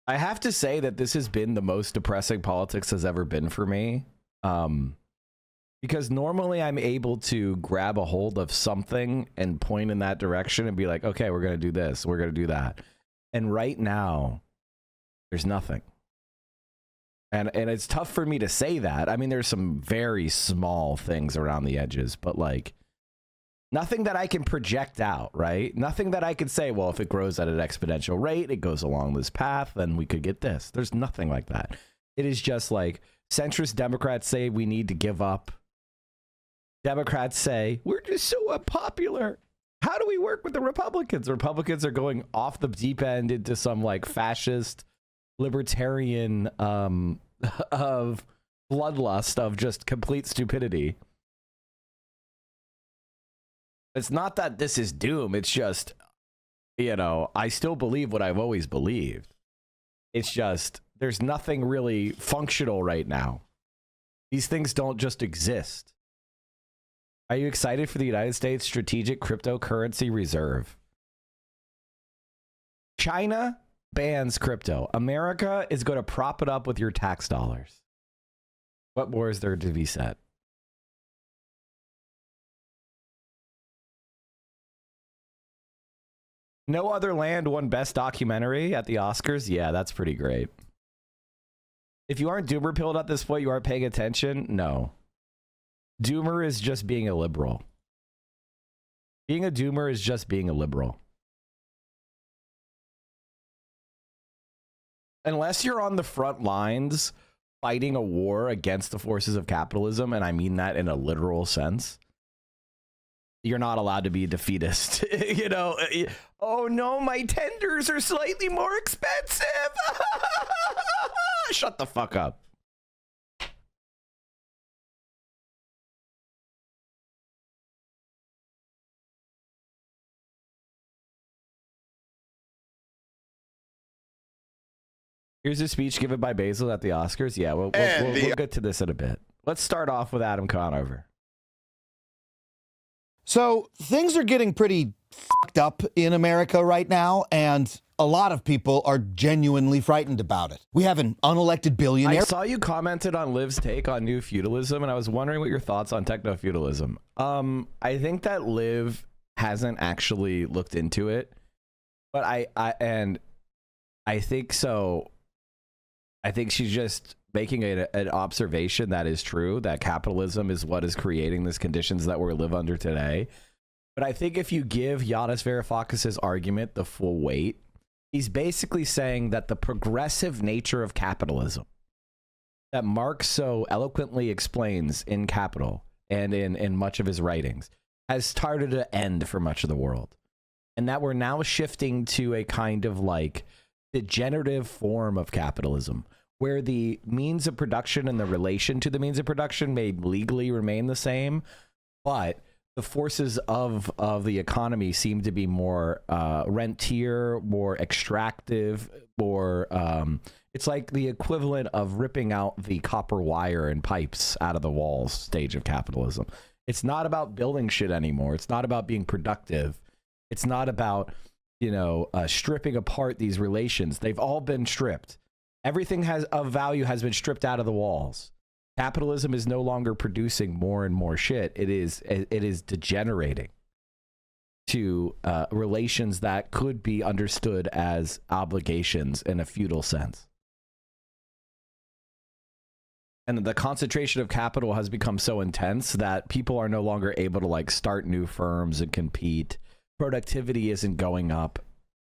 I have to say that this has been the most depressing politics has ever been for me. Because normally I'm able to grab a hold of something and point in that direction and be like, okay, we're going to do this, we're going to do that. And right now, there's nothing. And it's tough for me to say that. I mean, there's some very small things around the edges, but like nothing that I can project out, right? Nothing that I can say, well, if it grows at an exponential rate, it goes along this path, then we could get this. There's nothing like that. It is just like centrist Democrats say we need to give up. Democrats say, we're just so unpopular. How do we work with the Republicans? The Republicans are going off the deep end into some like fascist, libertarian of bloodlust of just complete stupidity. It's not that this is doom. It's just, you know, I still believe what I've always believed. It's just, there's nothing really functional right now. These things don't just exist. Are you excited for the United States Strategic Cryptocurrency Reserve? China bans crypto. America is going to prop it up with your tax dollars. What more is there to be said? No Other Land won Best Documentary at the Oscars. Yeah, that's pretty great. If you aren't doomer pilled at this point, you aren't paying attention. No. Doomer is just being a liberal. Being a doomer is just being a liberal. Unless you're on the front lines fighting a war against the forces of capitalism, and I mean that in a literal sense, you're not allowed to be a defeatist. You know, oh no, my tenders are slightly more expensive. Shut the fuck up. Here's a speech given by Basil at the Oscars. Yeah, we'll get to this in a bit. Let's start off with Adam Conover. So things are getting pretty fucked up in America right now, and a lot of people are genuinely frightened about it. We have an unelected billionaire. I saw you commented on Liv's take on new feudalism, and I was wondering what your thoughts on techno-feudalism. I think that Liv hasn't actually looked into it, but I think so. I think she's just making an observation that is true, that capitalism is what is creating these conditions that we live under today. But I think if you give Yanis Varoufakis' argument the full weight, he's basically saying that the progressive nature of capitalism that Marx so eloquently explains in Capital and in much of his writings has started to end for much of the world. And that we're now shifting to a kind of like degenerative form of capitalism, where the means of production and the relation to the means of production may legally remain the same, but the forces of the economy seem to be more rentier, more extractive, more it's like the equivalent of ripping out the copper wire and pipes out of the walls stage of capitalism. It's not about building shit anymore. It's not about being productive. It's not about, you know, stripping apart these relations. They've all been stripped. Everything of value has been stripped out of the walls. Capitalism is no longer producing more and more shit. It is degenerating to relations that could be understood as obligations in a feudal sense. And the concentration of capital has become so intense that people are no longer able to like start new firms and compete. Productivity isn't going up,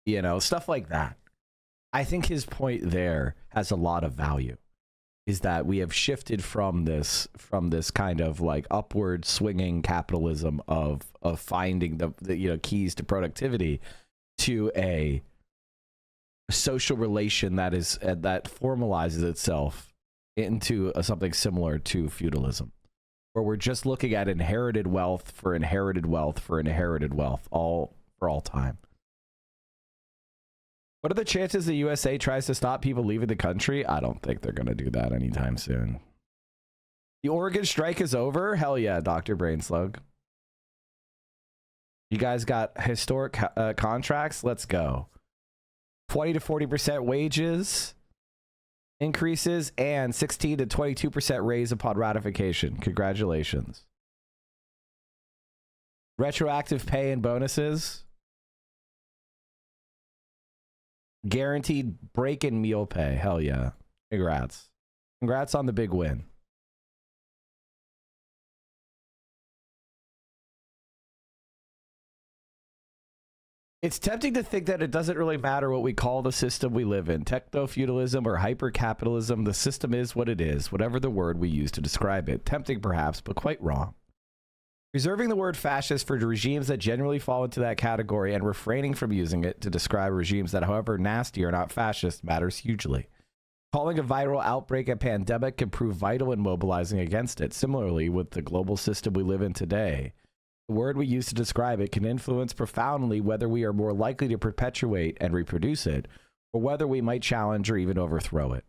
you know, stuff like that. I think his point there has a lot of value, is that we have shifted from this kind of like upward swinging capitalism of finding the you know keys to productivity to a social relation that is that formalizes itself into something similar to feudalism, where we're just looking at inherited wealth for inherited wealth for inherited wealth all for all time. What are the chances the USA tries to stop people leaving the country? I don't think they're going to do that anytime soon. The Oregon strike is over? Hell yeah, Dr. Brainslug. You guys got historic contracts? Let's go. 20 to 40% wages increases, and 16 to 22% raise upon ratification. Congratulations. Retroactive pay and bonuses. Guaranteed break and meal pay. Hell yeah. Congrats. Congrats on the big win. It's tempting to think that it doesn't really matter what we call the system we live in. Techno-feudalism or hyper-capitalism, the system is what it is, whatever the word we use to describe it. Tempting perhaps, but quite wrong. Reserving the word fascist for regimes that generally fall into that category and refraining from using it to describe regimes that, however nasty, are not fascist matters hugely. Calling a viral outbreak a pandemic can prove vital in mobilizing against it. Similarly, with the global system we live in today, the word we use to describe it can influence profoundly whether we are more likely to perpetuate and reproduce it, or whether we might challenge or even overthrow it.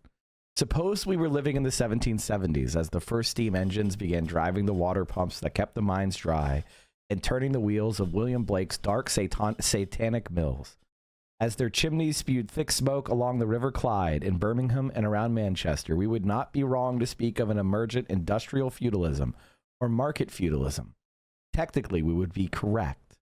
Suppose we were living in the 1770s as the first steam engines began driving the water pumps that kept the mines dry and turning the wheels of William Blake's dark satanic mills. As their chimneys spewed thick smoke along the River Clyde in Birmingham and around Manchester, we would not be wrong to speak of an emergent industrial feudalism or market feudalism. Technically, we would be correct.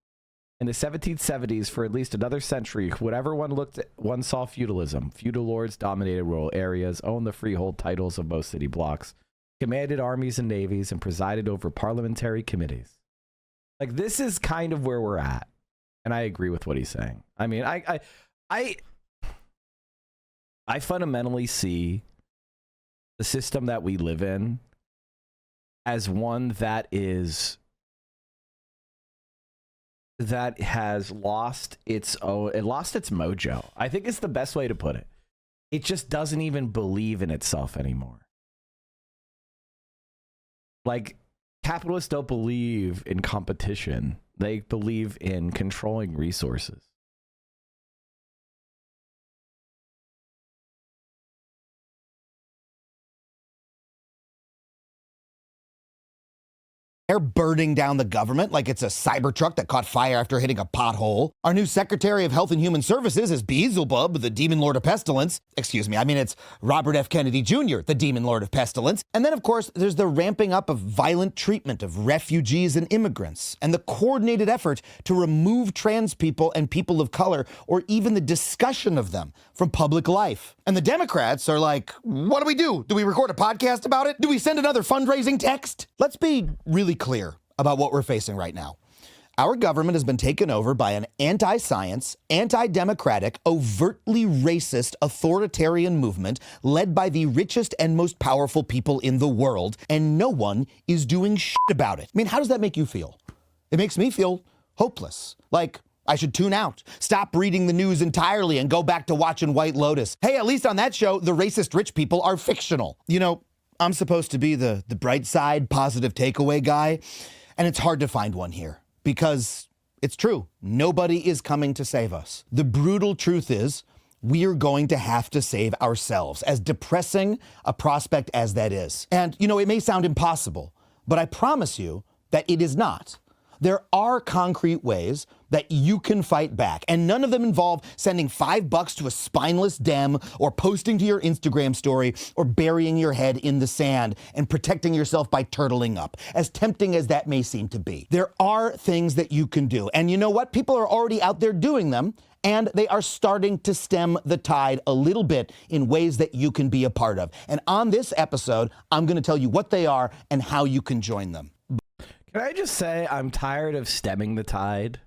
In the 1770s, for at least another century, whatever one looked at, one saw feudalism. Feudal lords dominated rural areas, owned the freehold titles of most city blocks, commanded armies and navies, and presided over parliamentary committees. Like, this is kind of where we're at. And I agree with what he's saying. I mean, I fundamentally see the system that we live in as one that has lost its mojo. I think it's the best way to put it. It just doesn't even believe in itself anymore. Like, capitalists don't believe in competition. They believe in controlling resources. They're burning down the government like it's a Cybertruck that caught fire after hitting a pothole. Our new Secretary of Health and Human Services is Beelzebub, the Demon Lord of Pestilence. Excuse me, I mean it's Robert F. Kennedy Jr., the Demon Lord of Pestilence. And then, of course, there's the ramping up of violent treatment of refugees and immigrants, and the coordinated effort to remove trans people and people of color, or even the discussion of them, from public life. And the Democrats are like, what do we do? Do we record a podcast about it? Do we send another fundraising text? Let's be really clear about what we're facing right now. Our government has been taken over by an anti-science, anti-democratic, overtly racist, authoritarian movement led by the richest and most powerful people in the world, and no one is doing shit about it. I mean, how does that make you feel? It makes me feel hopeless. Like, I should tune out, stop reading the news entirely, and go back to watching White Lotus. Hey, at least on that show, the racist rich people are fictional. You know, I'm supposed to be the bright side, positive takeaway guy, and it's hard to find one here because it's true. Nobody is coming to save us. The brutal truth is we're going to have to save ourselves, as depressing a prospect as that is. And, you know, it may sound impossible, but I promise you that it is not. There are concrete ways that you can fight back, and none of them involve sending $5 to a spineless Dem or posting to your Instagram story or burying your head in the sand and protecting yourself by turtling up, as tempting as that may seem to be. There are things that you can do, and you know what? People are already out there doing them, and they are starting to stem the tide a little bit in ways that you can be a part of. And on this episode, I'm going to tell you what they are and how you can join them. Can I just say I'm tired of stemming the tide,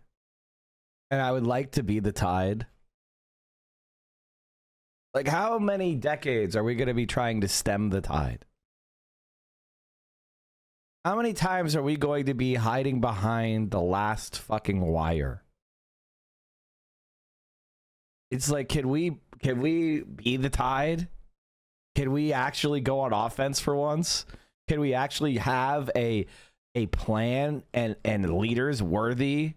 and I would like to be the tide? Like, how many decades are we going to be trying to stem the tide? How many times are we going to be hiding behind the last fucking wire? It's like, can we be the tide? Can we actually go on offense for once? Can we actually have a plan and leaders worthy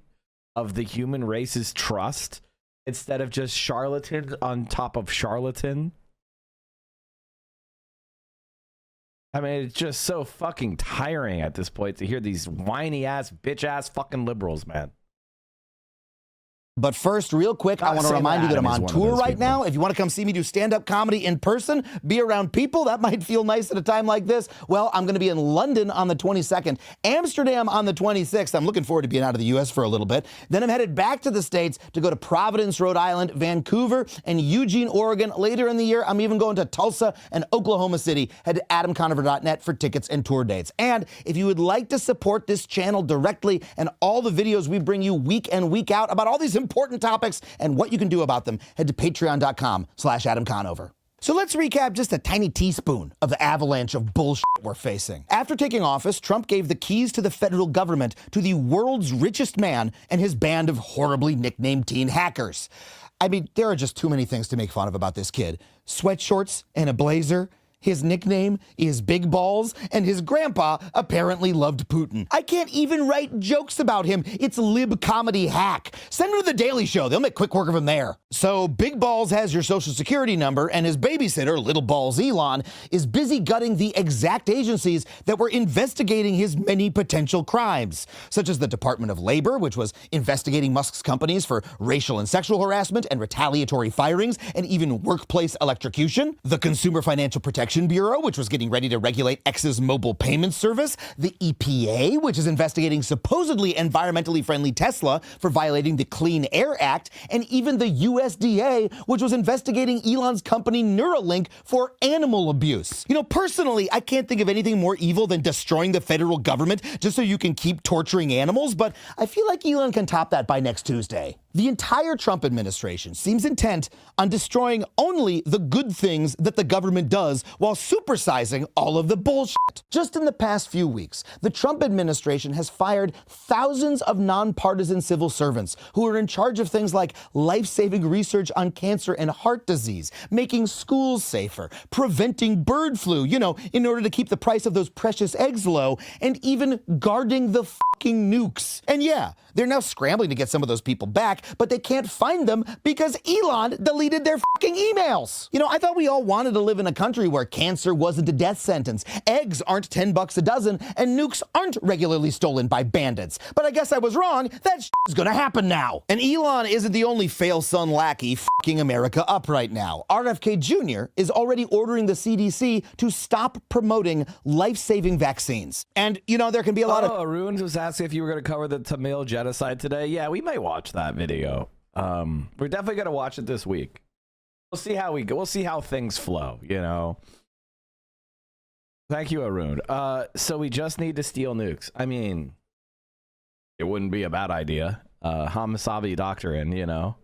of the human race's trust instead of just charlatan on top of charlatan? I mean, it's just so fucking tiring at this point to hear these whiny ass, bitch ass fucking liberals, man. But first, real quick, I want to remind you that I'm on tour right now. If you want to come see me do stand-up comedy in person, be around people, that might feel nice at a time like this. Well, I'm going to be in London on the 22nd, Amsterdam on the 26th. I'm looking forward to being out of the U.S. for a little bit. Then I'm headed back to the States to go to Providence, Rhode Island, Vancouver, and Eugene, Oregon. Later in the year, I'm even going to Tulsa and Oklahoma City. Head to adamconover.net for tickets and tour dates. And if you would like to support this channel directly and all the videos we bring you week in, week out about all these important topics and what you can do about them, head to patreon.com/AdamConover. So let's recap just a tiny teaspoon of the avalanche of bullshit we're facing. After taking office, Trump gave the keys to the federal government to the world's richest man and his band of horribly nicknamed teen hackers. I mean, there are just too many things to make fun of about this kid. Sweatshorts and a blazer. His nickname is Big Balls, and his grandpa apparently loved Putin. I can't even write jokes about him. It's lib comedy hack. Send him to The Daily Show. They'll make quick work of him there. So Big Balls has your social security number, and his babysitter, Little Balls Elon, is busy gutting the exact agencies that were investigating his many potential crimes, such as the Department of Labor, which was investigating Musk's companies for racial and sexual harassment and retaliatory firings, and even workplace electrocution, the Consumer Financial Protection Bureau, which was getting ready to regulate X's mobile payment service, the EPA, which is investigating supposedly environmentally friendly Tesla for violating the Clean Air Act, and even the USDA, which was investigating Elon's company Neuralink for animal abuse. You know, personally, I can't think of anything more evil than destroying the federal government just so you can keep torturing animals, but I feel like Elon can top that by next Tuesday. The entire Trump administration seems intent on destroying only the good things that the government does while supersizing all of the bullshit. Just in the past few weeks, the Trump administration has fired thousands of nonpartisan civil servants who are in charge of things like life-saving research on cancer and heart disease, making schools safer, preventing bird flu, you know, in order to keep the price of those precious eggs low, and even guarding the fucking nukes. And yeah, they're now scrambling to get some of those people back, but they can't find them because Elon deleted their fucking emails. You know, I thought we all wanted to live in a country where cancer wasn't a death sentence, eggs aren't $10 a dozen, and nukes aren't regularly stolen by bandits. But I guess I was wrong. That is gonna happen now. And Elon isn't the only fail-son lackey fucking America up right now. RFK Jr. is already ordering the CDC to stop promoting life-saving vaccines. And, you know, there can be a lot of... Arun was asking if you were going to cover the Tamil genocide today. Yeah, we might watch that video. We're definitely going to watch it this week. We'll see how we go. We'll see how things flow, you know. Thank you, Arun. So we just need to steal nukes. I mean, it wouldn't be a bad idea. Hamasabi doctrine, you know.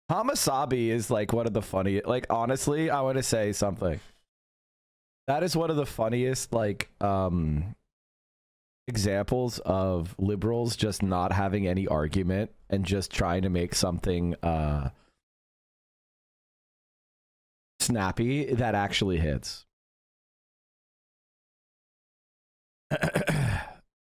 Hamasabi is like one of the funniest, like, honestly, I want to say something. That is one of the funniest, like, examples of liberals just not having any argument and just trying to make something snappy that actually hits.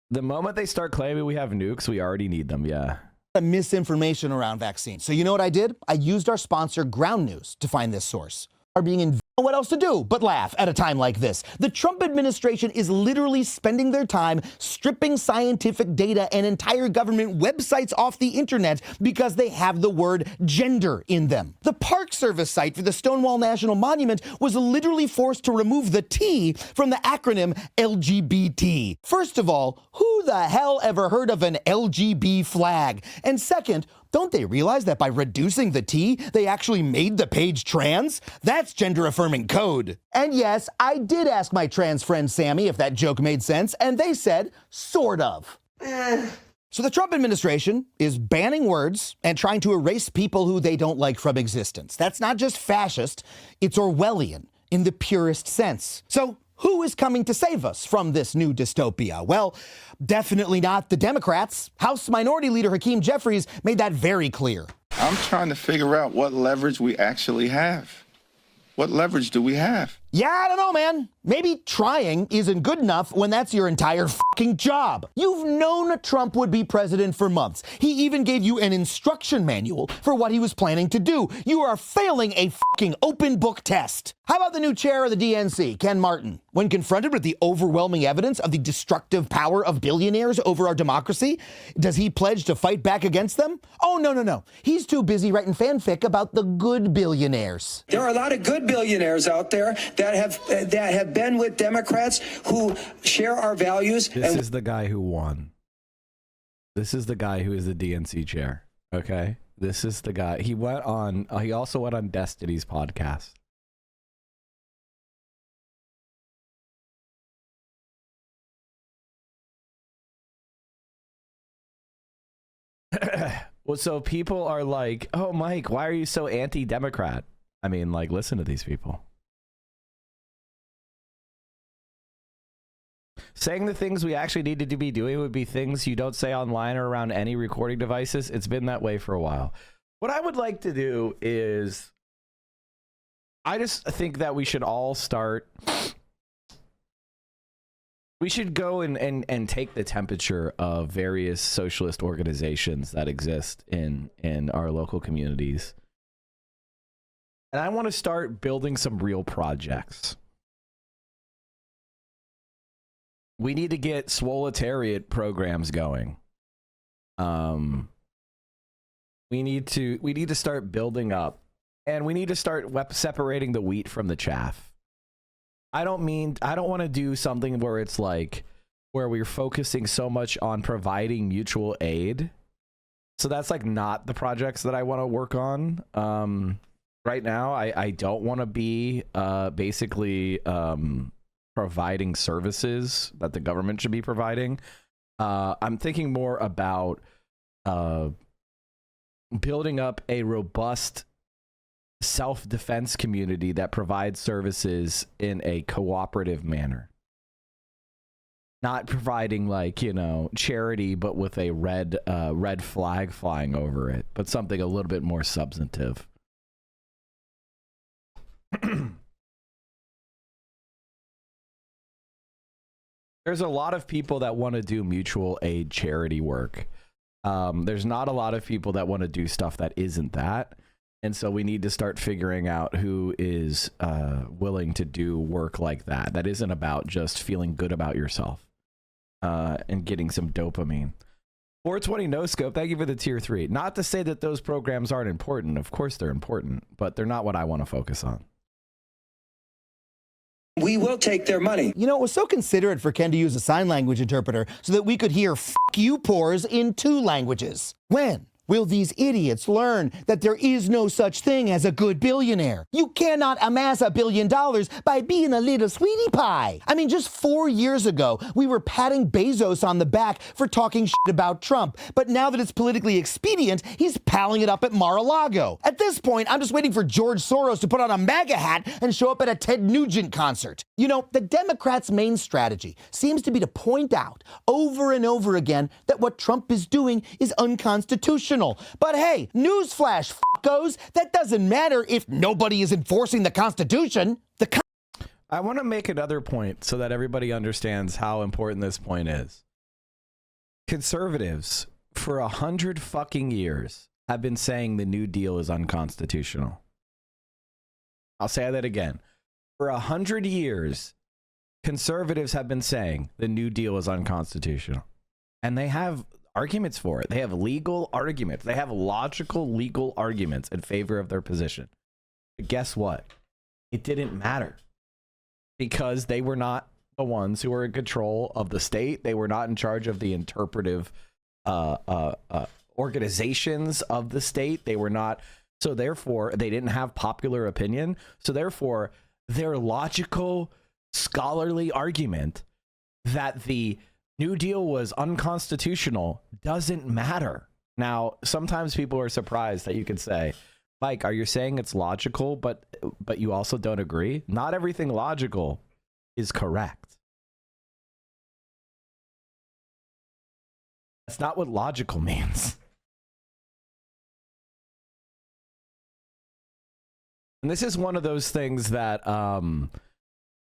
The moment they start claiming we have nukes, we already need them, yeah. Misinformation around vaccines. So you know what I did? I used our sponsor Ground News to find this source. Are being what else to do but laugh at a time like this? The Trump administration is literally spending their time stripping scientific data and entire government websites off the internet because they have the word gender in them. The Park Service site for the Stonewall National Monument was literally forced to remove the T from the acronym LGBT. First of all, who the hell ever heard of an LGB flag? And second, don't they realize that by reducing the T, they actually made the page trans? That's gender-affirming code. And yes, I did ask my trans friend Sammy if that joke made sense, and they said, sort of. So the Trump administration is banning words and trying to erase people who they don't like from existence. That's not just fascist, it's Orwellian in the purest sense. So who is coming to save us from this new dystopia? Well, definitely not the Democrats. House Minority Leader Hakeem Jeffries made that very clear. I'm trying to figure out what leverage we actually have. What leverage do we have? Yeah, I don't know, man. Maybe trying isn't good enough when that's your entire fucking job. You've known Trump would be president for months. He even gave you an instruction manual for what he was planning to do. You are failing a fucking open book test. How about the new chair of the DNC, Ken Martin? When confronted with the overwhelming evidence of the destructive power of billionaires over our democracy, does he pledge to fight back against them? Oh, no. He's too busy writing fanfic about the good billionaires. There are a lot of good billionaires out there that have been with Democrats who share our values. This is the guy who won. This is the guy who is the DNC chair. Okay, this is the guy. He went on. He also went on Destiny's podcast. Well, so people are like, "Oh, Mike, why are you so anti-Democrat?" I mean, like, listen to these people. Saying the things we actually needed to be doing would be things you don't say online or around any recording devices. It's been that way for a while. What I would like to do is, I just think that we should all start. We should go and take the temperature of various socialist organizations that exist in our local communities. And I want to start building some real projects. We need to get swoletariat programs going. We need to start building up, and we need to start separating the wheat from the chaff. I don't want to do something where it's like where we're focusing so much on providing mutual aid. So that's like not the projects that I want to work on. Right now, I don't want to be basically providing services that the government should be providing. I'm thinking more about building up a robust self-defense community that provides services in a cooperative manner. Not providing, like, you know, charity, but with a red flag flying over it, but something a little bit more substantive. There's a lot of people that want to do mutual aid charity work. There's not a lot of people that want to do stuff that isn't that. And so we need to start figuring out who is willing to do work like that. That isn't about just feeling good about yourself and getting some dopamine. 420 No Scope, thank you for the tier 3. Not to say that those programs aren't important. Of course they're important, but they're not what I want to focus on. We will take their money. You know, it was so considerate for Ken to use a sign language interpreter so that we could hear "f you" pores in 2 languages. When will these idiots learn that there is no such thing as a good billionaire? You cannot amass $1 billion by being a little sweetie pie. I mean, just 4 years ago, we were patting Bezos on the back for talking shit about Trump. But now that it's politically expedient, he's palling it up at Mar-a-Lago. At this point, I'm just waiting for George Soros to put on a MAGA hat and show up at a Ted Nugent concert. You know, the Democrats' main strategy seems to be to point out over and over again that what Trump is doing is unconstitutional. But hey, newsflash, f***os, that doesn't matter if nobody is enforcing the Constitution. I want to make another point so that everybody understands how important this point is. Conservatives, for 100 fucking years, have been saying the New Deal is unconstitutional. I'll say that again. For 100 years, conservatives have been saying the New Deal is unconstitutional. And they have arguments for it. They have legal arguments. They have logical legal arguments in favor of their position. But guess what? It didn't matter because they were not the ones who were in control of the state. They were not in charge of the interpretive organizations of the state. They were not. So therefore, they didn't have popular opinion. So therefore, their logical, scholarly argument that the New Deal was unconstitutional doesn't matter. Now, sometimes people are surprised that you could say, Mike, are you saying it's logical, but you also don't agree? Not everything logical is correct. That's not what logical means. And this is one of those things that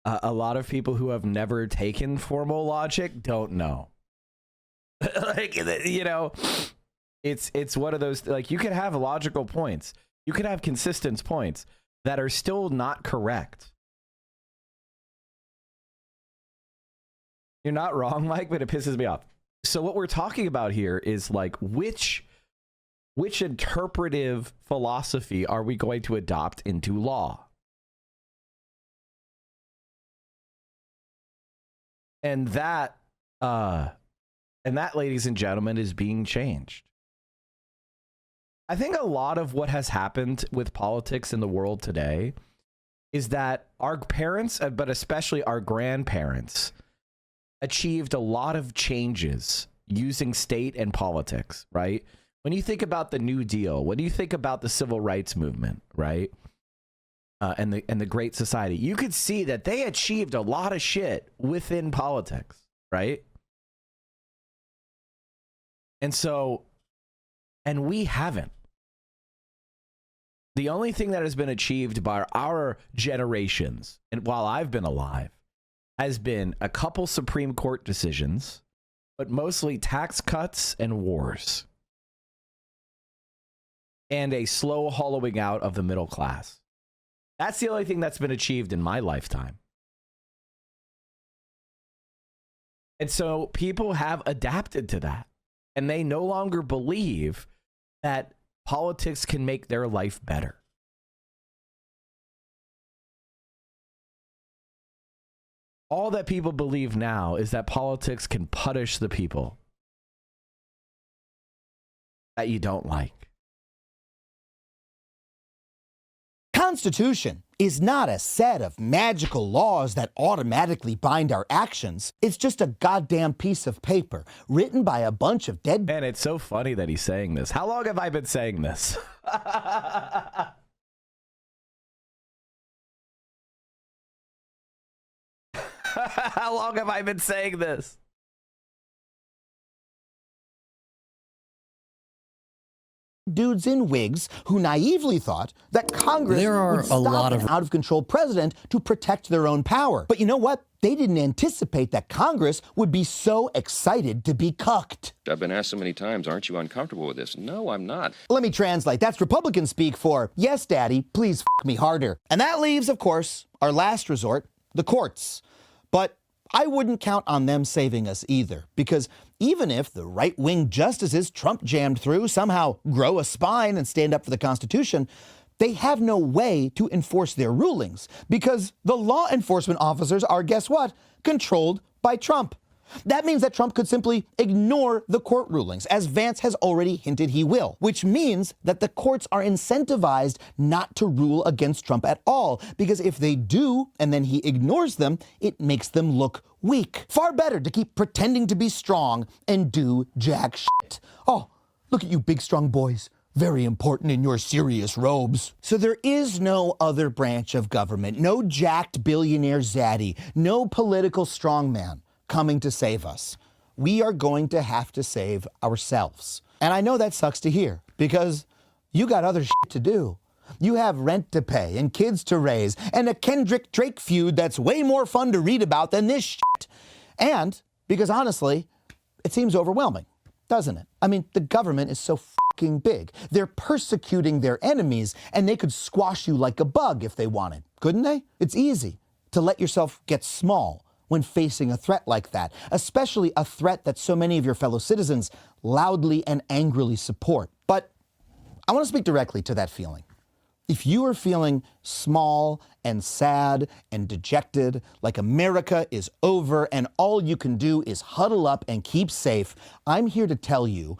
a lot of people who have never taken formal logic don't know. Like, you know, it's one of those, like, you can have logical points, you can have consistent points that are still not correct. You're not wrong, Mike, but it pisses me off. So what we're talking about here is like which interpretive philosophy are we going to adopt into law? And that, ladies and gentlemen, is being changed. I think a lot of what has happened with politics in the world today is that our parents, but especially our grandparents, achieved a lot of changes using state and politics, right? When you think about the New Deal, when you think about the Civil Rights Movement, right? And the Great Society, you could see that they achieved a lot of shit within politics, right? And we haven't. The only thing that has been achieved by our generations, and while I've been alive, has been a couple Supreme Court decisions, but mostly tax cuts and wars. And a slow hollowing out of the middle class. That's the only thing that's been achieved in my lifetime. And so people have adapted to that. And they no longer believe that politics can make their life better. All that people believe now is that politics can punish the people that you don't like. Constitution is not a set of magical laws that automatically bind our actions. It's just a goddamn piece of paper written by a bunch of dead... Man, it's so funny that he's saying this. How long have I been saying this? How long have I been saying this? Dudes in wigs who naively thought that Congress would stop an out-of-control president to protect their own power. But you know what? They didn't anticipate that Congress would be so excited to be cucked. I've been asked so many times, aren't you uncomfortable with this? No, I'm not. Let me translate. That's Republican speak for, yes, Daddy, please f me harder. And that leaves, of course, our last resort, the courts. But I wouldn't count on them saving us either, because even if the right-wing justices Trump jammed through somehow grow a spine and stand up for the Constitution, they have no way to enforce their rulings, because the law enforcement officers are, guess what, controlled by Trump. That means that Trump could simply ignore the court rulings, as Vance has already hinted he will, which means that the courts are incentivized not to rule against Trump at all, because if they do, and then he ignores them, it makes them look weak. Far better to keep pretending to be strong and do jack shit. Oh, look at you big strong boys. Very important in your serious robes. So there is no other branch of government, no jacked billionaire zaddy, no political strongman coming to save us. We are going to have to save ourselves. And I know that sucks to hear, because you got other shit to do. You have rent to pay and kids to raise and a Kendrick Drake feud that's way more fun to read about than this shit. And because honestly, it seems overwhelming, doesn't it? I mean, the government is so fucking big. They're persecuting their enemies and they could squash you like a bug if they wanted, couldn't they? It's easy to let yourself get small when facing a threat like that, especially a threat that so many of your fellow citizens loudly and angrily support. But I want to speak directly to that feeling. If you are feeling small and sad and dejected, like America is over and all you can do is huddle up and keep safe, I'm here to tell you,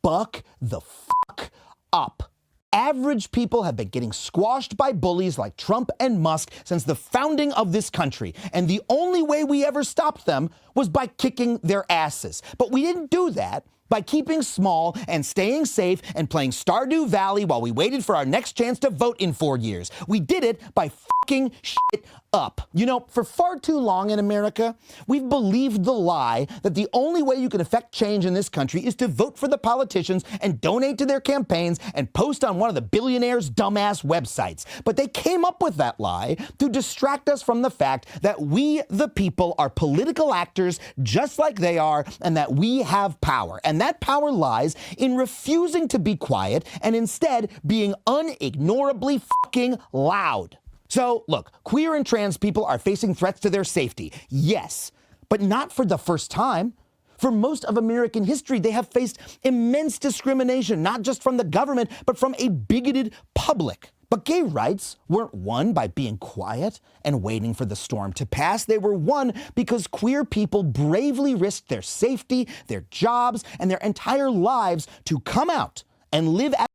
buck the fuck up. Average people have been getting squashed by bullies like Trump and Musk since the founding of this country. And the only way we ever stopped them was by kicking their asses. But we didn't do that by keeping small and staying safe and playing Stardew Valley while we waited for our next chance to vote in 4 years. We did it by fucking shit up. You know, for far too long in America, we've believed the lie that the only way you can affect change in this country is to vote for the politicians and donate to their campaigns and post on one of the billionaires' dumbass websites. But they came up with that lie to distract us from the fact that we, the people, are political actors just like they are, and that we have power. And that power lies in refusing to be quiet and instead being unignorably fucking loud. So, look, queer and trans people are facing threats to their safety, yes, but not for the first time. For most of American history, they have faced immense discrimination, not just from the government, but from a bigoted public. But gay rights weren't won by being quiet and waiting for the storm to pass. They were won because queer people bravely risked their safety, their jobs, and their entire lives to come out and live as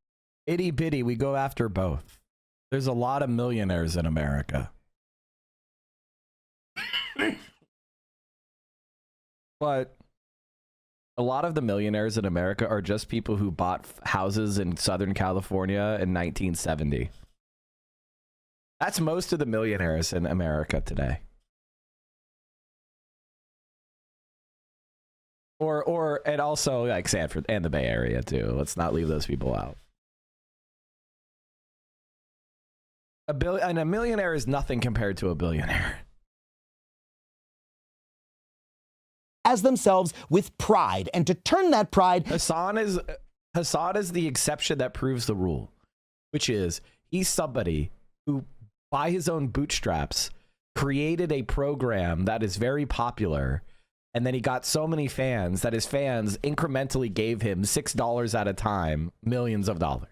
Itty bitty, we go after both. There's a lot of millionaires in America. But a lot of the millionaires in America are just people who bought houses in Southern California in 1970. That's most of the millionaires in America today. And also like Sanford and the Bay Area too. Let's not leave those people out. A millionaire is nothing compared to a billionaire. as themselves with pride, and to turn that pride. Hassan is the exception that proves the rule, which is he's somebody who, by his own bootstraps, created a program that is very popular, and then he got so many fans that his fans incrementally gave him $6 at a time, millions of dollars,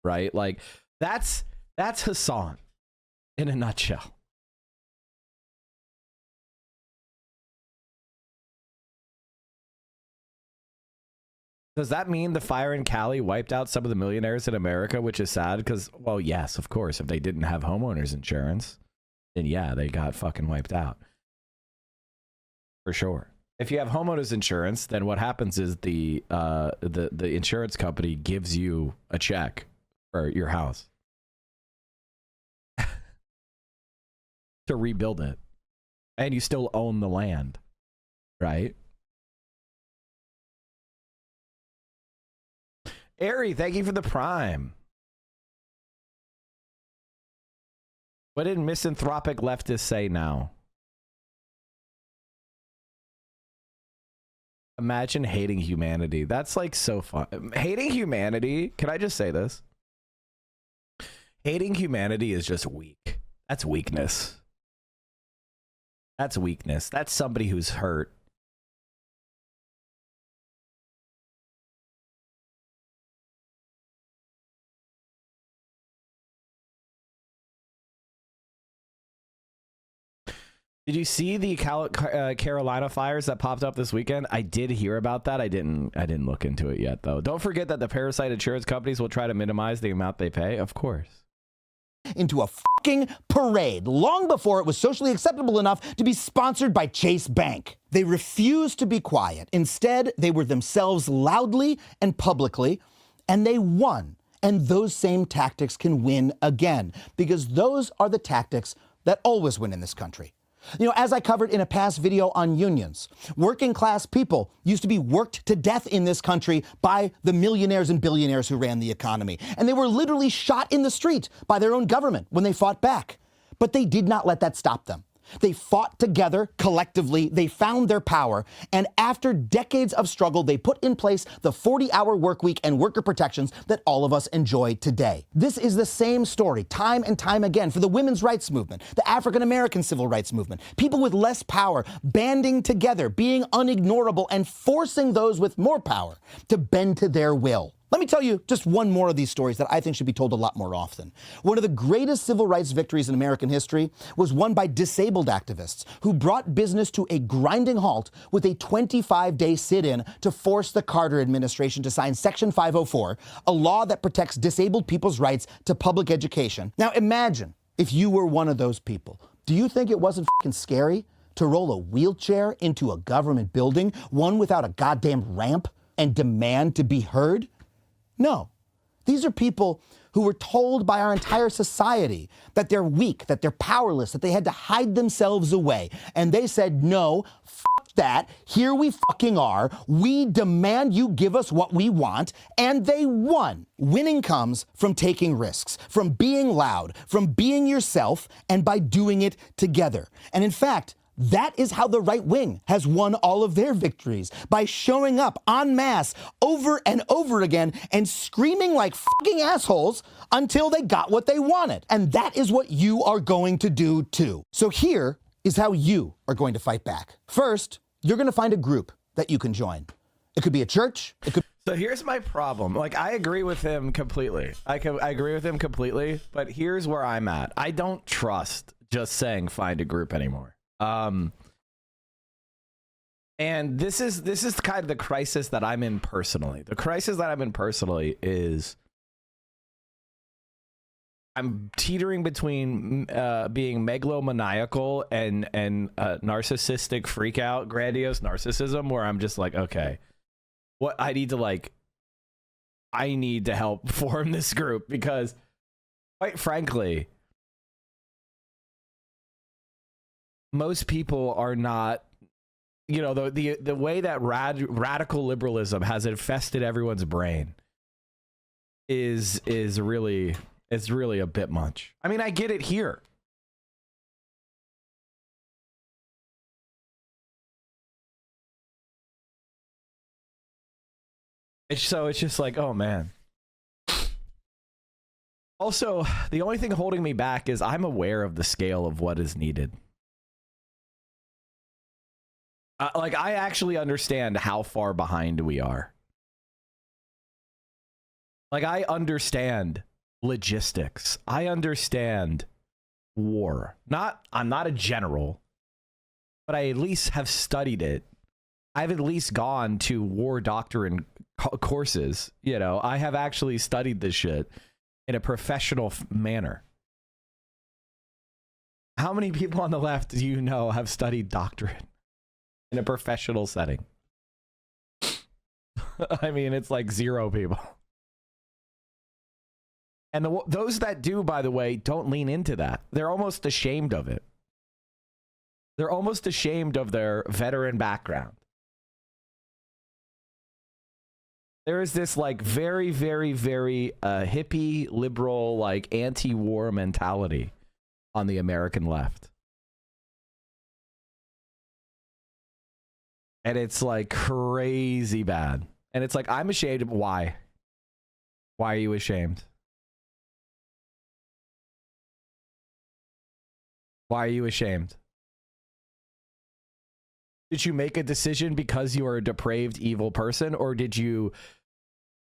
right? Like that's Hassan in a nutshell. Does that mean the fire in Cali wiped out some of the millionaires in America, which is sad? Because, well, yes, of course, if they didn't have homeowners insurance, then yeah, they got fucking wiped out. For sure. If you have homeowners insurance, then what happens is the insurance company gives you a check for your house to rebuild it, and you still own the land, right? Ari, thank you for the prime. What did misanthropic leftists say now? Imagine hating humanity. That's like so fun. Hating humanity, can I just say this? Hating humanity is just weak. That's weakness. That's weakness. That's somebody who's hurt. Did you see the Carolina fires that popped up this weekend? I did hear about that. I didn't look into it yet, though. Don't forget that the parasite insurance companies will try to minimize the amount they pay, of course. Into a fucking parade long before it was socially acceptable enough to be sponsored by Chase Bank. They refused to be quiet. Instead, they were themselves loudly and publicly, and they won. And those same tactics can win again, because those are the tactics that always win in this country. You know, as I covered in a past video on unions, working class people used to be worked to death in this country by the millionaires and billionaires who ran the economy. And they were literally shot in the street by their own government when they fought back. But they did not let that stop them. They fought together collectively, they found their power, and after decades of struggle, they put in place the 40-hour work week and worker protections that all of us enjoy today. This is the same story time and time again for the women's rights movement, the African American civil rights movement, people with less power banding together, being unignorable, and forcing those with more power to bend to their will. Let me tell you just one more of these stories that I think should be told a lot more often. One of the greatest civil rights victories in American history was won by disabled activists who brought business to a grinding halt with a 25-day sit-in to force the Carter administration to sign Section 504, a law that protects disabled people's rights to public education. Now imagine if you were one of those people. Do you think it wasn't fucking scary to roll a wheelchair into a government building, one without a goddamn ramp? and demand to be heard? No. These are people who were told by our entire society that they're weak, that they're powerless, that they had to hide themselves away. And they said, no, fuck that. Here we fucking are. We demand you give us what we want. And they won. Winning comes from taking risks, from being loud, from being yourself, and by doing it together. And in fact, that is how the right wing has won all of their victories, by showing up en masse over and over again and screaming like fucking assholes until they got what they wanted. And that is what you are going to do too. So here is how you are going to fight back. First, you're going to find a group that you can join. It could be a church. It could. So here's my problem. Like, I agree with him completely. I agree with him completely, but here's where I'm at. I don't trust just saying find a group anymore. And this is kind of the crisis that I'm in personally. The crisis that I'm in personally is I'm teetering between being megalomaniacal and narcissistic freak out, grandiose narcissism, where I'm just like, okay, what I need to help form this group, because quite frankly, most people are not, you know, the way that radical liberalism has infested everyone's brain is really a bit much. I mean, I get it here. It's just like, oh man. Also, the only thing holding me back is I'm aware of the scale of what is needed. Like, I actually understand how far behind we are. Like, I understand logistics. I understand war. I'm not a general, but I at least have studied it. I've at least gone to war doctrine courses. You know, I have actually studied this shit in a professional manner. How many people on the left do you know have studied doctrine in a professional setting? I mean, it's like 0 people. And those that do, by the way, don't lean into that. They're almost ashamed of it. They're almost ashamed of their veteran background. There is this like very, very, very hippie, liberal, like anti-war mentality on the American left. And it's like crazy bad. And it's like, I'm ashamed. Why? Why are you ashamed? Why are you ashamed? Did you make a decision because you are a depraved, evil person? Or did you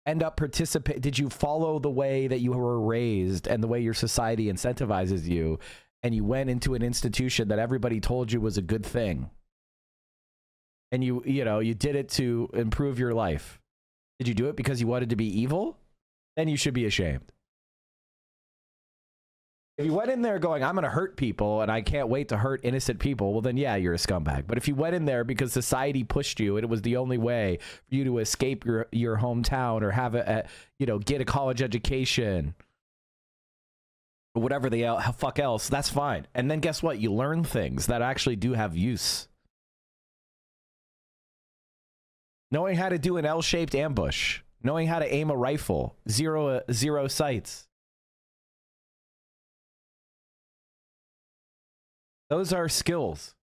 end up did you follow the way that you were raised and the way your society incentivizes you, and you went into an institution that everybody told you was a good thing? And you did it to improve your life. Did you do it because you wanted to be evil? Then you should be ashamed. If you went in there going, I'm going to hurt people and I can't wait to hurt innocent people, well, then yeah, you're a scumbag. But if you went in there because society pushed you and it was the only way for you to escape your hometown or have get a college education or whatever the fuck else, that's fine. And then guess what? You learn things that actually do have use. Knowing how to do an L-shaped ambush, knowing how to aim a rifle, zero sights. Those are skills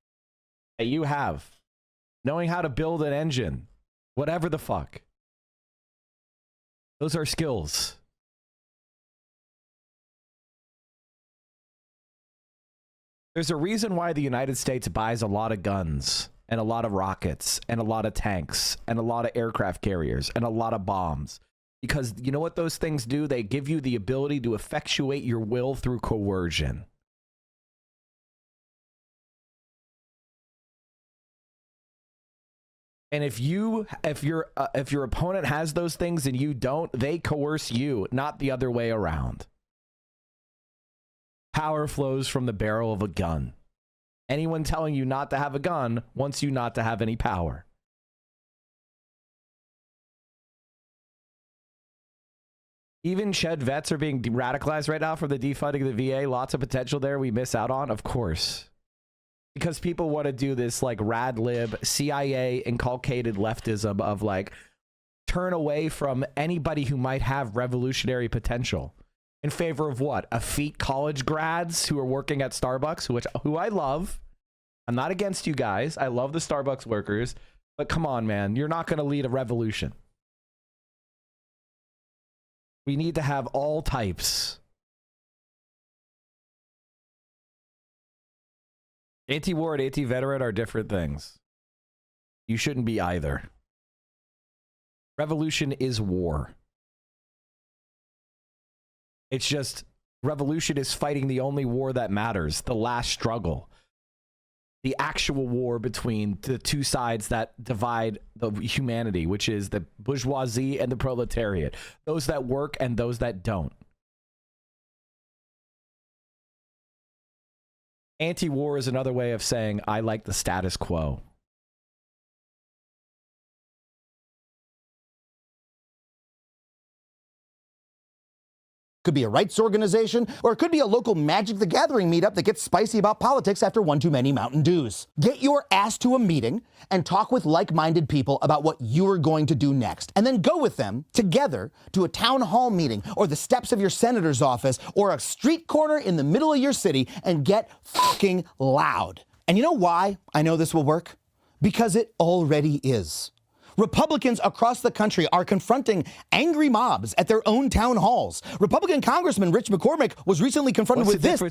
that you have. Knowing how to build an engine, whatever the fuck. Those are skills. There's a reason why the United States buys a lot of guns and a lot of rockets and a lot of tanks and a lot of aircraft carriers and a lot of bombs. Because you know what those things do? They give you the ability to effectuate your will through coercion. And if your opponent has those things and you don't, they coerce you, not the other way around. Power flows from the barrel of a gun. Anyone telling you not to have a gun wants you not to have any power. Even Shed vets are being radicalized right now from the defunding of the VA. Lots of potential there we miss out on, of course. Because people want to do this like rad lib, CIA inculcated leftism of like turn away from anybody who might have revolutionary potential in favor of what? Effete college grads who are working at Starbucks, who I love. I'm not against you guys. I love the Starbucks workers. But come on, man. You're not going to lead a revolution. We need to have all types. Anti-war and anti-veteran are different things. You shouldn't be either. Revolution is war. It's just revolution is fighting the only war that matters, the last struggle. The actual war between the two sides that divide the humanity, which is the bourgeoisie and the proletariat, those that work and those that don't. Anti-war is another way of saying I like the status quo. Could be a rights organization, or it could be a local Magic the Gathering meetup that gets spicy about politics after one too many Mountain Dews. Get your ass to a meeting and talk with like-minded people about what you are going to do next, and then go with them together to a town hall meeting or the steps of your senator's office or a street corner in the middle of your city and get fucking loud. And you know why I know this will work? Because it already is. Republicans across the country are confronting angry mobs at their own town halls. Republican Congressman Rich McCormick was recently confronted with this.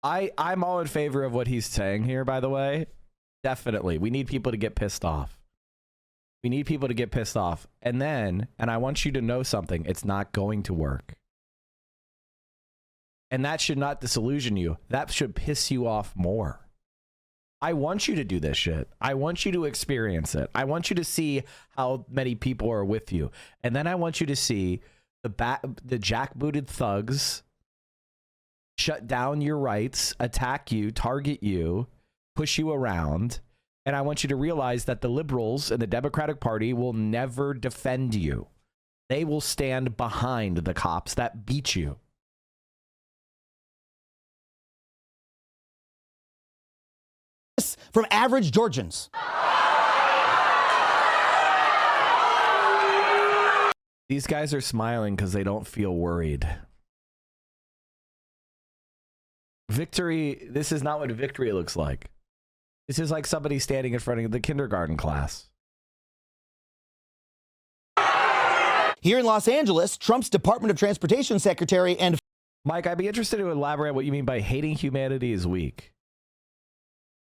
I'm all in favor of what he's saying here, by the way. Definitely. We need people to get pissed off. We need people to get pissed off. And I want you to know something, it's not going to work. And that should not disillusion you. That should piss you off more. I want you to do this shit. I want you to experience it. I want you to see how many people are with you. And then I want you to see the jackbooted thugs shut down your rights, attack you, target you, push you around. And I want you to realize that the liberals and the Democratic Party will never defend you. They will stand behind the cops that beat you. From average Georgians. These guys are smiling because they don't feel worried. Victory, this is not what victory looks like. This is like somebody standing in front of the kindergarten class. Here in Los Angeles, Trump's Department of Transportation Secretary and... Mike, I'd be interested to elaborate what you mean by hating humanity is weak.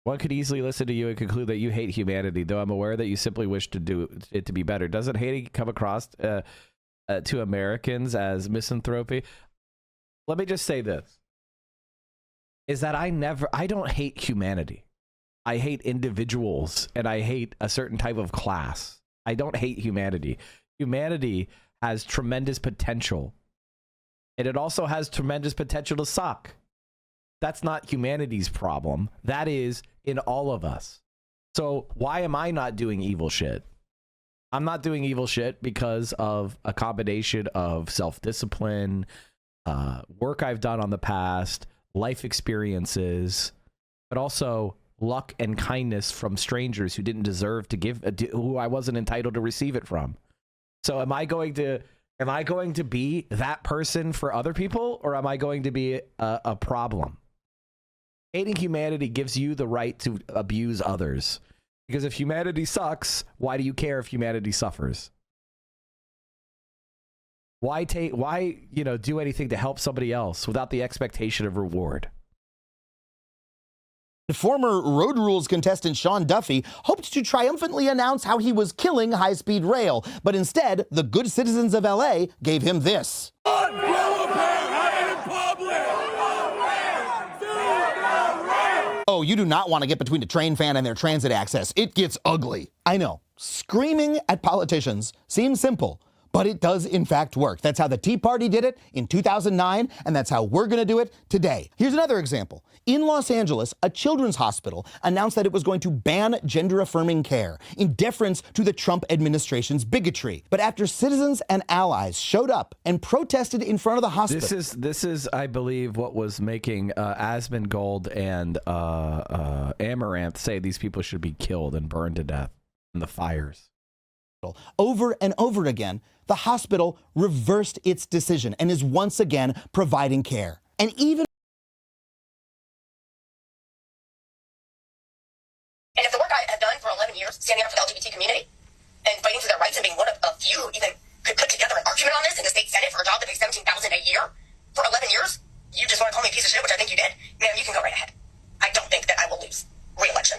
One could easily listen to you and conclude that you hate humanity, though I'm aware that you simply wish to do it to be better. Doesn't hating come across to Americans as misanthropy? Let me just say this, is that I don't hate humanity. I hate individuals, and I hate a certain type of class. I don't hate humanity. Humanity has tremendous potential, and it also has tremendous potential to suck. That's not humanity's problem. That is in all of us. So why am I not doing evil shit? I'm not doing evil shit because of a combination of self-discipline, work I've done on the past, life experiences, but also luck and kindness from strangers who didn't deserve to give, who I wasn't entitled to receive it from. So am I going to be that person for other people, or am I going to be a problem? Hating humanity gives you the right to abuse others. Because if humanity sucks, why do you care if humanity suffers? Why do anything to help somebody else without the expectation of reward? Former Road Rules contestant Sean Duffy hoped to triumphantly announce how he was killing high-speed rail, but instead, the good citizens of LA gave him this. Oh, you do not want to get between a train fan and their transit access. It gets ugly. I know, screaming at politicians seems simple, But it does, in fact, work. That's how the Tea Party did it in 2009, and that's how we're going to do it today. Here's another example. In Los Angeles, a children's hospital announced that it was going to ban gender-affirming care in deference to the Trump administration's bigotry. But after citizens and allies showed up and protested in front of the hospital... This is, I believe, what was making Asmongold and Amaranth say these people should be killed and burned to death in the fires. Over and over again, the hospital reversed its decision and is once again providing care. And even And if the work I have done for 11 years, standing up for the LGBT community and fighting for their rights and being one of a few who even could put together an argument on this in the state Senate for a job that pays $17,000 a year for 11 years, you just want to call me a piece of shit, which I think you did, ma'am, you can go right ahead. I don't think that I will lose re-election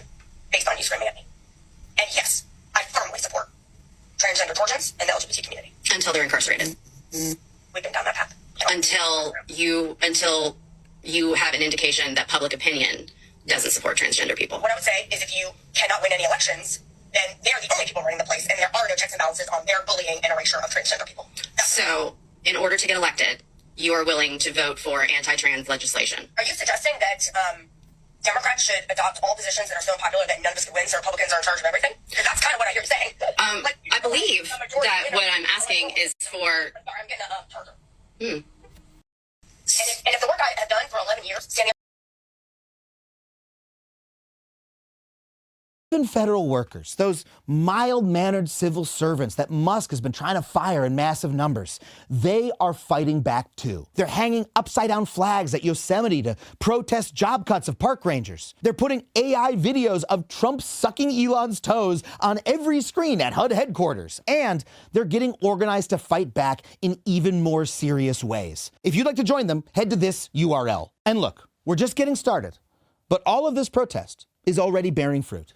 based on you screaming at me. And yes, I firmly support transgender torsions and the LGBT community. Until they're incarcerated. We've been down that path. Until you have an indication that public opinion doesn't support transgender people. What I would say is if you cannot win any elections, then they're the only people running the place, and there are no checks and balances on their bullying and erasure of transgender people. So, in order to get elected, you are willing to vote for anti-trans legislation. Are you suggesting that Democrats should adopt all positions that are so unpopular that none of us could win, so Republicans are in charge of everything? Because that's kind of what I hear you saying. I believe that what I'm asking is for... Sorry, I'm getting a charger. And if the work I have done for 11 years, standing Even federal workers, those mild-mannered civil servants that Musk has been trying to fire in massive numbers, they are fighting back too. They're hanging upside-down flags at Yosemite to protest job cuts of park rangers. They're putting AI videos of Trump sucking Elon's toes on every screen at HUD headquarters. And they're getting organized to fight back in even more serious ways. If you'd like to join them, head to this URL. And look, we're just getting started. But all of this protest is already bearing fruit.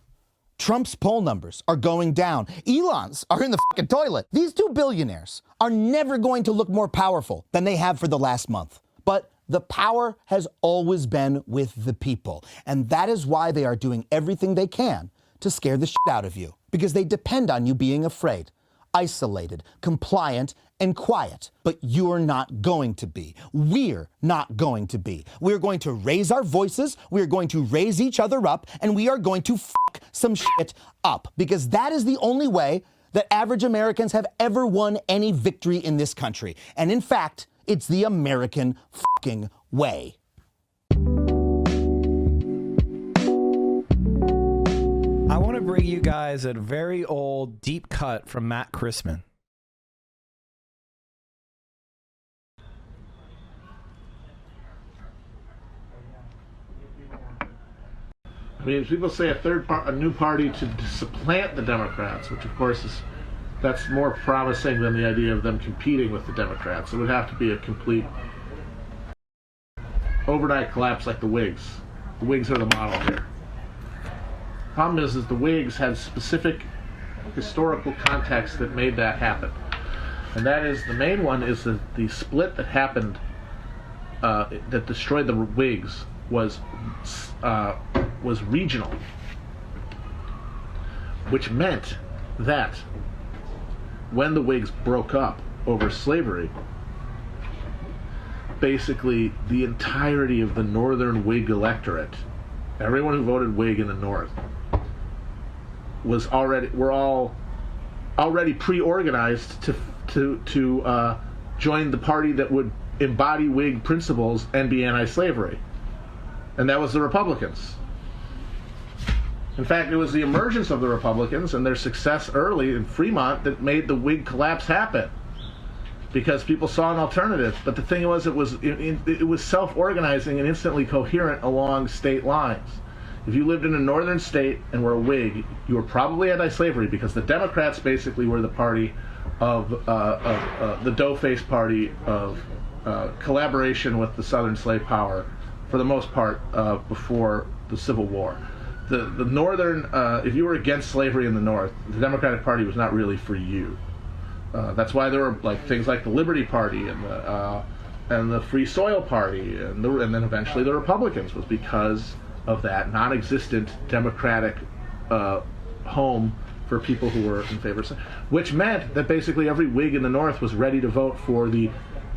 Trump's poll numbers are going down. Elon's are in the fucking toilet. These two billionaires are never going to look more powerful than they have for the last month. But the power has always been with the people. And that is why they are doing everything they can to scare the shit out of you. Because they depend on you being afraid, isolated, compliant, and quiet. But you're not going to be. We're not going to be. We're going to raise our voices, we're going to raise each other up, and we are going to fuck some shit up. Because that is the only way that average Americans have ever won any victory in this country. And in fact, it's the American fucking way. I want to bring you guys a very old deep cut from Matt Christman. I mean, people say a new party to supplant the Democrats, which of course that's more promising than the idea of them competing with the Democrats. It would have to be a complete overnight collapse like the Whigs. The Whigs are the model here. Problem is the Whigs had specific historical context that made that happen. And that is, the main one is the split that happened that destroyed the Whigs was regional, which meant that when the Whigs broke up over slavery, basically the entirety of the northern Whig electorate, everyone who voted Whig in the North, were all already pre-organized to join the party that would embody Whig principles and be anti-slavery. And that was the Republicans. In fact, it was the emergence of the Republicans and their success early in Fremont that made the Whig collapse happen, because people saw an alternative. But the thing was, it was self-organizing and instantly coherent along state lines. If you lived in a northern state and were a Whig, you were probably anti-slavery, because the Democrats basically were the party of the dough-faced party of collaboration with the Southern slave power, for the most part, before the Civil War. The northern, if you were against slavery in the North, the Democratic Party was not really for you. That's why there were things like the Liberty Party and the Free Soil Party, and then eventually the Republicans, was because of that non-existent Democratic home for people who were in favor, which meant that basically every Whig in the North was ready to vote for the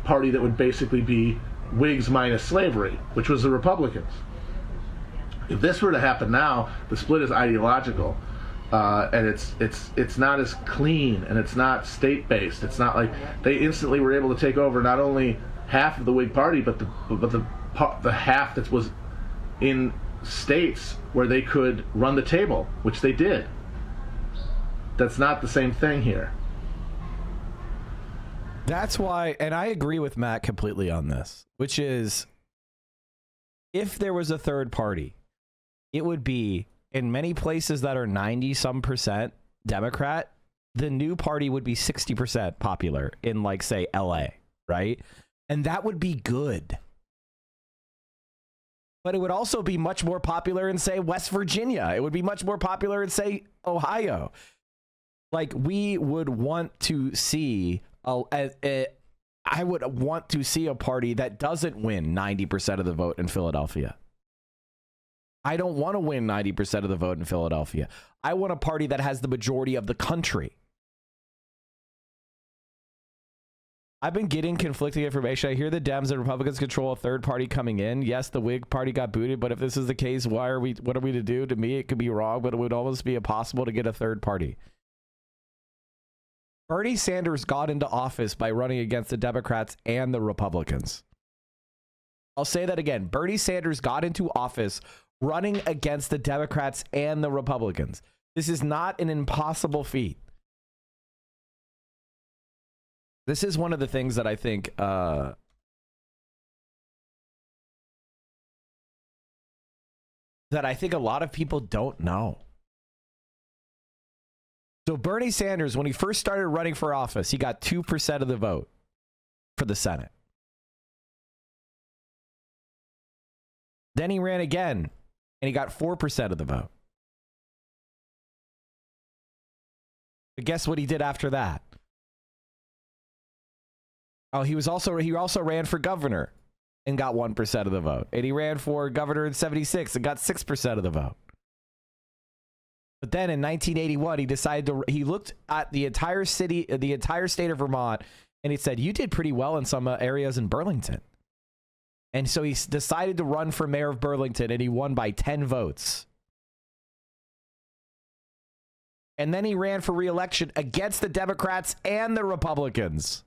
party that would basically be Whigs minus slavery, which was the Republicans. If this were to happen now, the split is ideological, and it's not as clean, and it's not state-based. It's not like they instantly were able to take over not only half of the Whig Party, but the half that was in states where they could run the table, which they did. That's not the same thing here. That's why, and I agree with Matt completely on this, which is, if there was a third party, it would be, in many places that are 90-some% Democrat, the new party would be 60% popular in, like, say, LA, right? And that would be good. But it would also be much more popular in, say, West Virginia. It would be much more popular in, say, Ohio. Like, we would want to see, I would want to see a party that doesn't win 90% of the vote in Philadelphia. I don't want to win 90% of the vote in Philadelphia. I want a party that has the majority of the country. I've been getting conflicting information. I hear the Dems and Republicans control a third party coming in. Yes, the Whig party got booted, but if this is the case, what are we to do? To me, it could be wrong, but it would almost be impossible to get a third party. Bernie Sanders got into office by running against the Democrats and the Republicans. I'll say that again. Bernie Sanders got into office running against the Democrats and the Republicans. This is not an impossible feat. This is one of the things that I think that I think a lot of people don't know. So Bernie Sanders, when he first started running for office, he got 2% of the vote for the Senate. Then he ran again, and he got 4% of the vote. But guess what he did after that? Oh, he also ran for governor and got 1% of the vote. And he ran for governor in 76 and got 6% of the vote. But then in 1981, he looked at the entire state of Vermont, and he said, you did pretty well in some areas in Burlington. And so he decided to run for mayor of Burlington, and he won by 10 votes. And then he ran for re-election against the Democrats and the Republicans.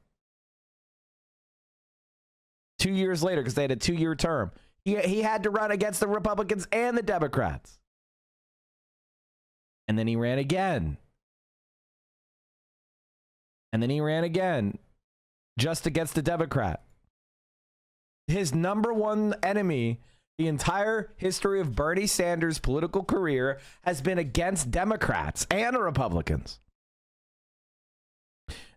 2 years later, because they had a 2-year term. He had to run against the Republicans and the Democrats. And then he ran again. And then he ran again, just against the Democrat. His number one enemy, the entire history of Bernie Sanders' political career, has been against Democrats and Republicans.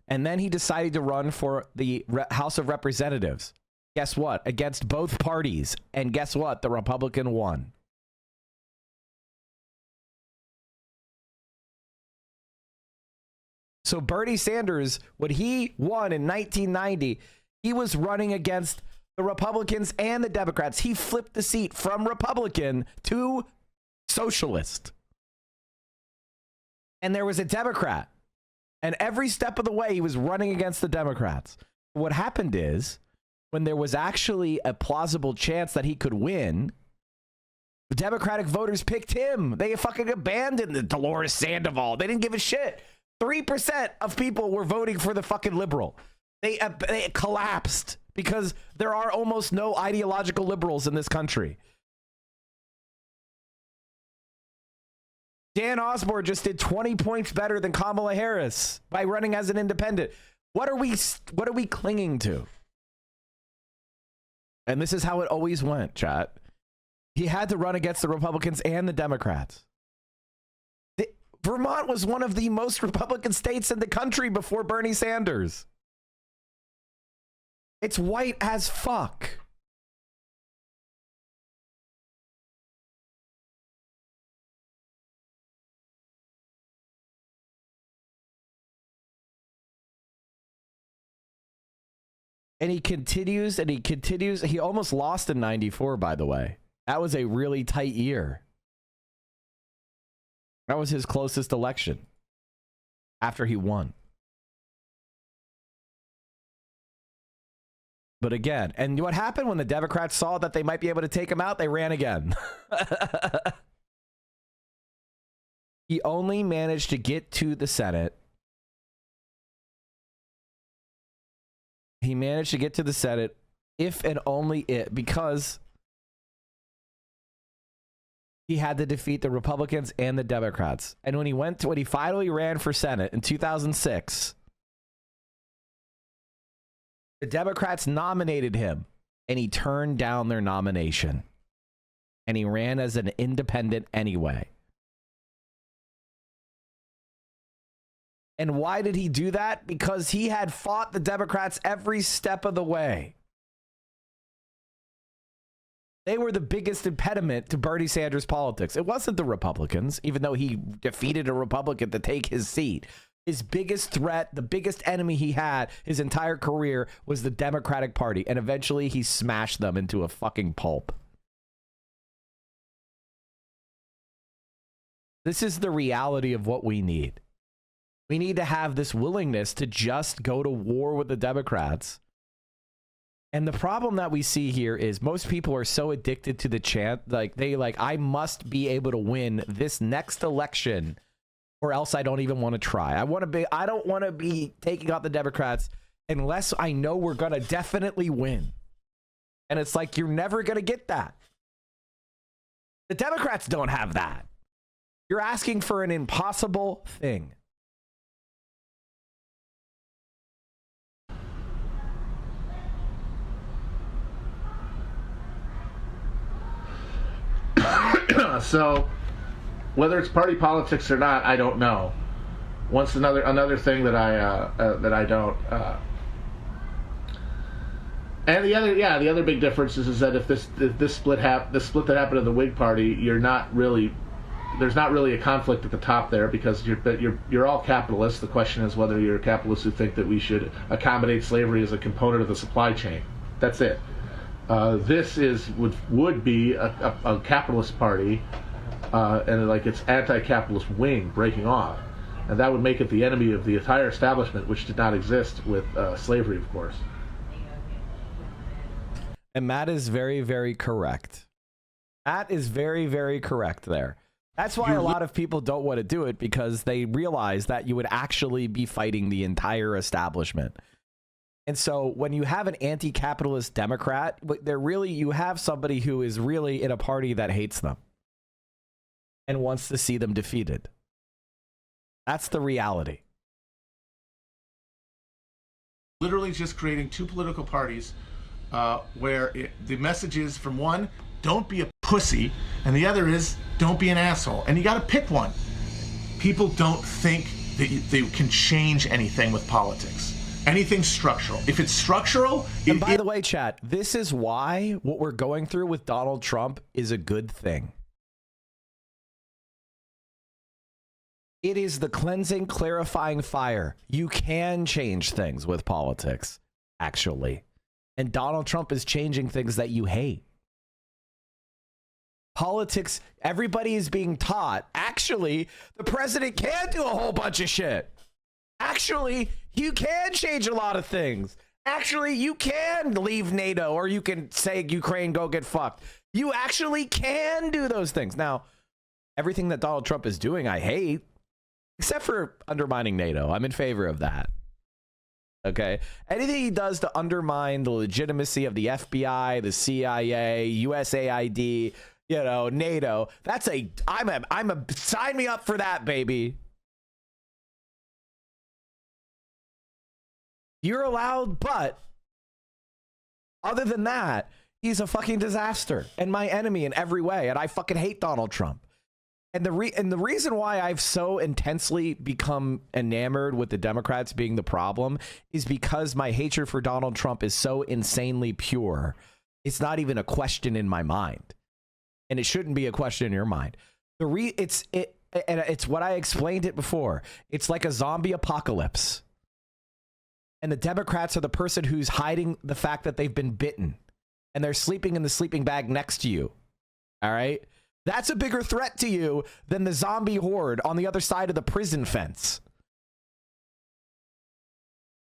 And then he decided to run for the House of Representatives. Guess what? Against both parties. And guess what? The Republican won. So Bernie Sanders, when he won in 1990, he was running against the Republicans and the Democrats. He flipped the seat from Republican to socialist. And there was a Democrat. And every step of the way, he was running against the Democrats. What happened is, when there was actually a plausible chance that he could win, the Democratic voters picked him. They fucking abandoned the Dolores Sandoval. They didn't give a shit. 3% of people were voting for the fucking liberal. They collapsed because there are almost no ideological liberals in this country. Dan Osborne just did 20 points better than Kamala Harris by running as an independent. What are we clinging to? And this is how it always went, chat. He had to run against the Republicans and the Democrats. Vermont was one of the most Republican states in the country before Bernie Sanders. It's white as fuck. And he continues and he continues. He almost lost in 94, by the way. That was a really tight year. That was his closest election. after he won. But again, and what happened when the Democrats saw that they might be able to take him out? They ran again. He only managed to get to the Senate. He managed to get to the Senate if and only it because he had to defeat the Republicans and the Democrats. And when he finally ran for Senate in 2006, the Democrats nominated him, and he turned down their nomination. And he ran as an independent anyway. And why did he do that? Because he had fought the Democrats every step of the way. They were the biggest impediment to Bernie Sanders' politics. It wasn't the Republicans, even though he defeated a Republican to take his seat. His biggest threat, the biggest enemy he had his entire career was the Democratic Party. And eventually he smashed them into a fucking pulp. This is the reality of what we need. We need to have this willingness to just go to war with the Democrats. And the problem that we see here is most people are so addicted to the chant, I must be able to win this next election or else I don't even want to try. I don't want to be taking out the Democrats unless I know we're going to definitely win. And it's like, you're never going to get that. The Democrats don't have that. You're asking for an impossible thing. So, whether it's party politics or not, I don't know. Another thing that I don't. And the other big difference is that if this split that happened in the Whig Party, there's not really a conflict at the top there because you're all capitalists. The question is whether you're capitalists who think that we should accommodate slavery as a component of the supply chain. That's it. This would be a capitalist party, and like its anti-capitalist wing breaking off, and that would make it the enemy of the entire establishment, which did not exist with slavery, of course. And Matt is very, very correct. Matt is very, very correct there. That's why a lot of people don't want to do it, because they realize that you would actually be fighting the entire establishment. And so when you have an anti-capitalist Democrat, you have somebody who is really in a party that hates them and wants to see them defeated. That's the reality. Literally just creating two political parties where the message is, from one, don't be a pussy, and the other is, don't be an asshole. And you got to pick one. People don't think that they can change anything with politics. Anything structural. If it's structural... And by the way, chat, this is why what we're going through with Donald Trump is a good thing. It is the cleansing, clarifying fire. You can change things with politics, actually. And Donald Trump is changing things that you hate. Politics, everybody is being taught, actually, the president can do a whole bunch of shit. Actually, you can change a lot of things. Actually, you can leave NATO, or you can say, Ukraine, go get fucked. You actually can do those things. Now, everything that Donald Trump is doing, I hate, except for undermining NATO. I'm in favor of that. Okay? Anything he does to undermine the legitimacy of the FBI, the CIA, USAID, NATO, sign me up for that, baby. You're allowed, but other than that, he's a fucking disaster and my enemy in every way. And I fucking hate Donald Trump. And the reason why I've so intensely become enamored with the Democrats being the problem is because my hatred for Donald Trump is so insanely pure. It's not even a question in my mind. And it shouldn't be a question in your mind. It's what I explained it before. It's like a zombie apocalypse. And the Democrats are the person who's hiding the fact that they've been bitten. And they're sleeping in the sleeping bag next to you. All right? That's a bigger threat to you than the zombie horde on the other side of the prison fence.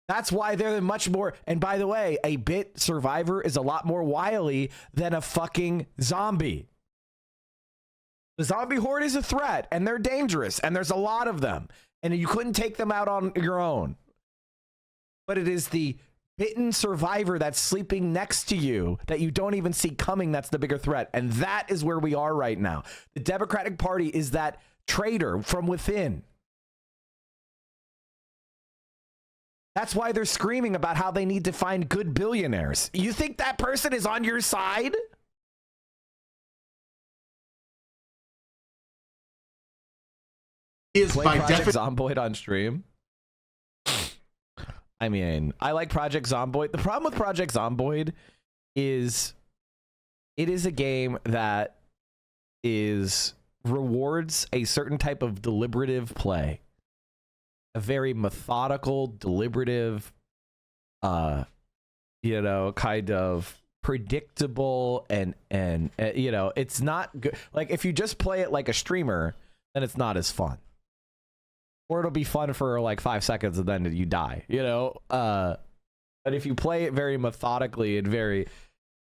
That's why they're much more. And by the way, a bit survivor is a lot more wily than a fucking zombie. The zombie horde is a threat, and they're dangerous, and there's a lot of them, and you couldn't take them out on your own. But it is the bitten survivor that's sleeping next to you that you don't even see coming that's the bigger threat, and that is where we are right now. The Democratic Party is that traitor from within. That's why they're screaming about how they need to find good billionaires. You think that person is on your side? Is Play by Project definition Zomboid on stream. I mean, I like Project Zomboid. The problem with Project Zomboid is it is a game that rewards a certain type of deliberative play. A very methodical, deliberative, kind of predictable and it's not good. Like if you just play it like a streamer, then it's not as fun. Or it'll be fun for like 5 seconds and then you die, but if you play it very methodically and very,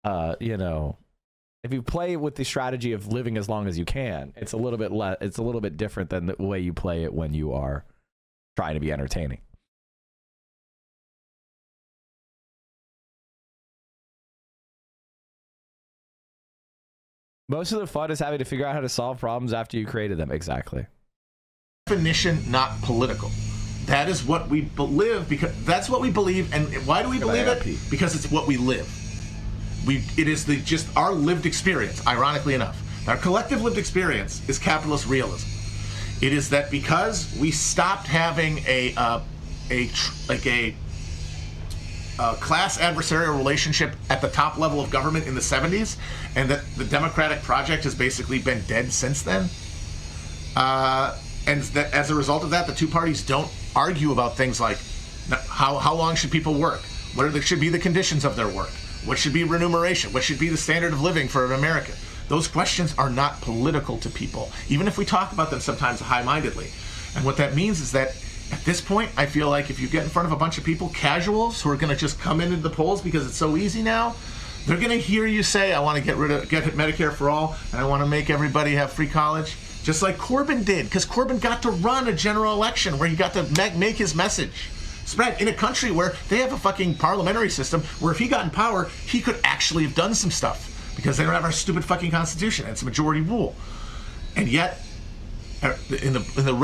if you play with the strategy of living as long as you can, it's a little bit different than the way you play it when you are trying to be entertaining. Most of the fun is having to figure out how to solve problems after you created them. Exactly. definition not political. That is what we believe, because that's what we believe. And why do we believe it? Because it's what we live. It is just our lived experience, ironically enough. Our collective lived experience is capitalist realism. It is that because we stopped having a class adversarial relationship at the top level of government in the 70s, and that the democratic project has basically been dead since then. And that as a result of that, the two parties don't argue about things like how long should people work? What should be the conditions of their work? What should be remuneration? What should be the standard of living for an American? Those questions are not political to people, even if we talk about them sometimes high-mindedly. And what that means is that at this point, I feel like if you get in front of a bunch of people, casuals, who are going to just come into the polls because it's so easy now, they're going to hear you say, I want to get Medicare for all, and I want to make everybody have free college, just like Corbyn did, because Corbyn got to run a general election where he got to make his message spread in a country where they have a fucking parliamentary system where if he got in power, he could actually have done some stuff because they don't have our stupid fucking constitution. It's a majority rule. And yet, in the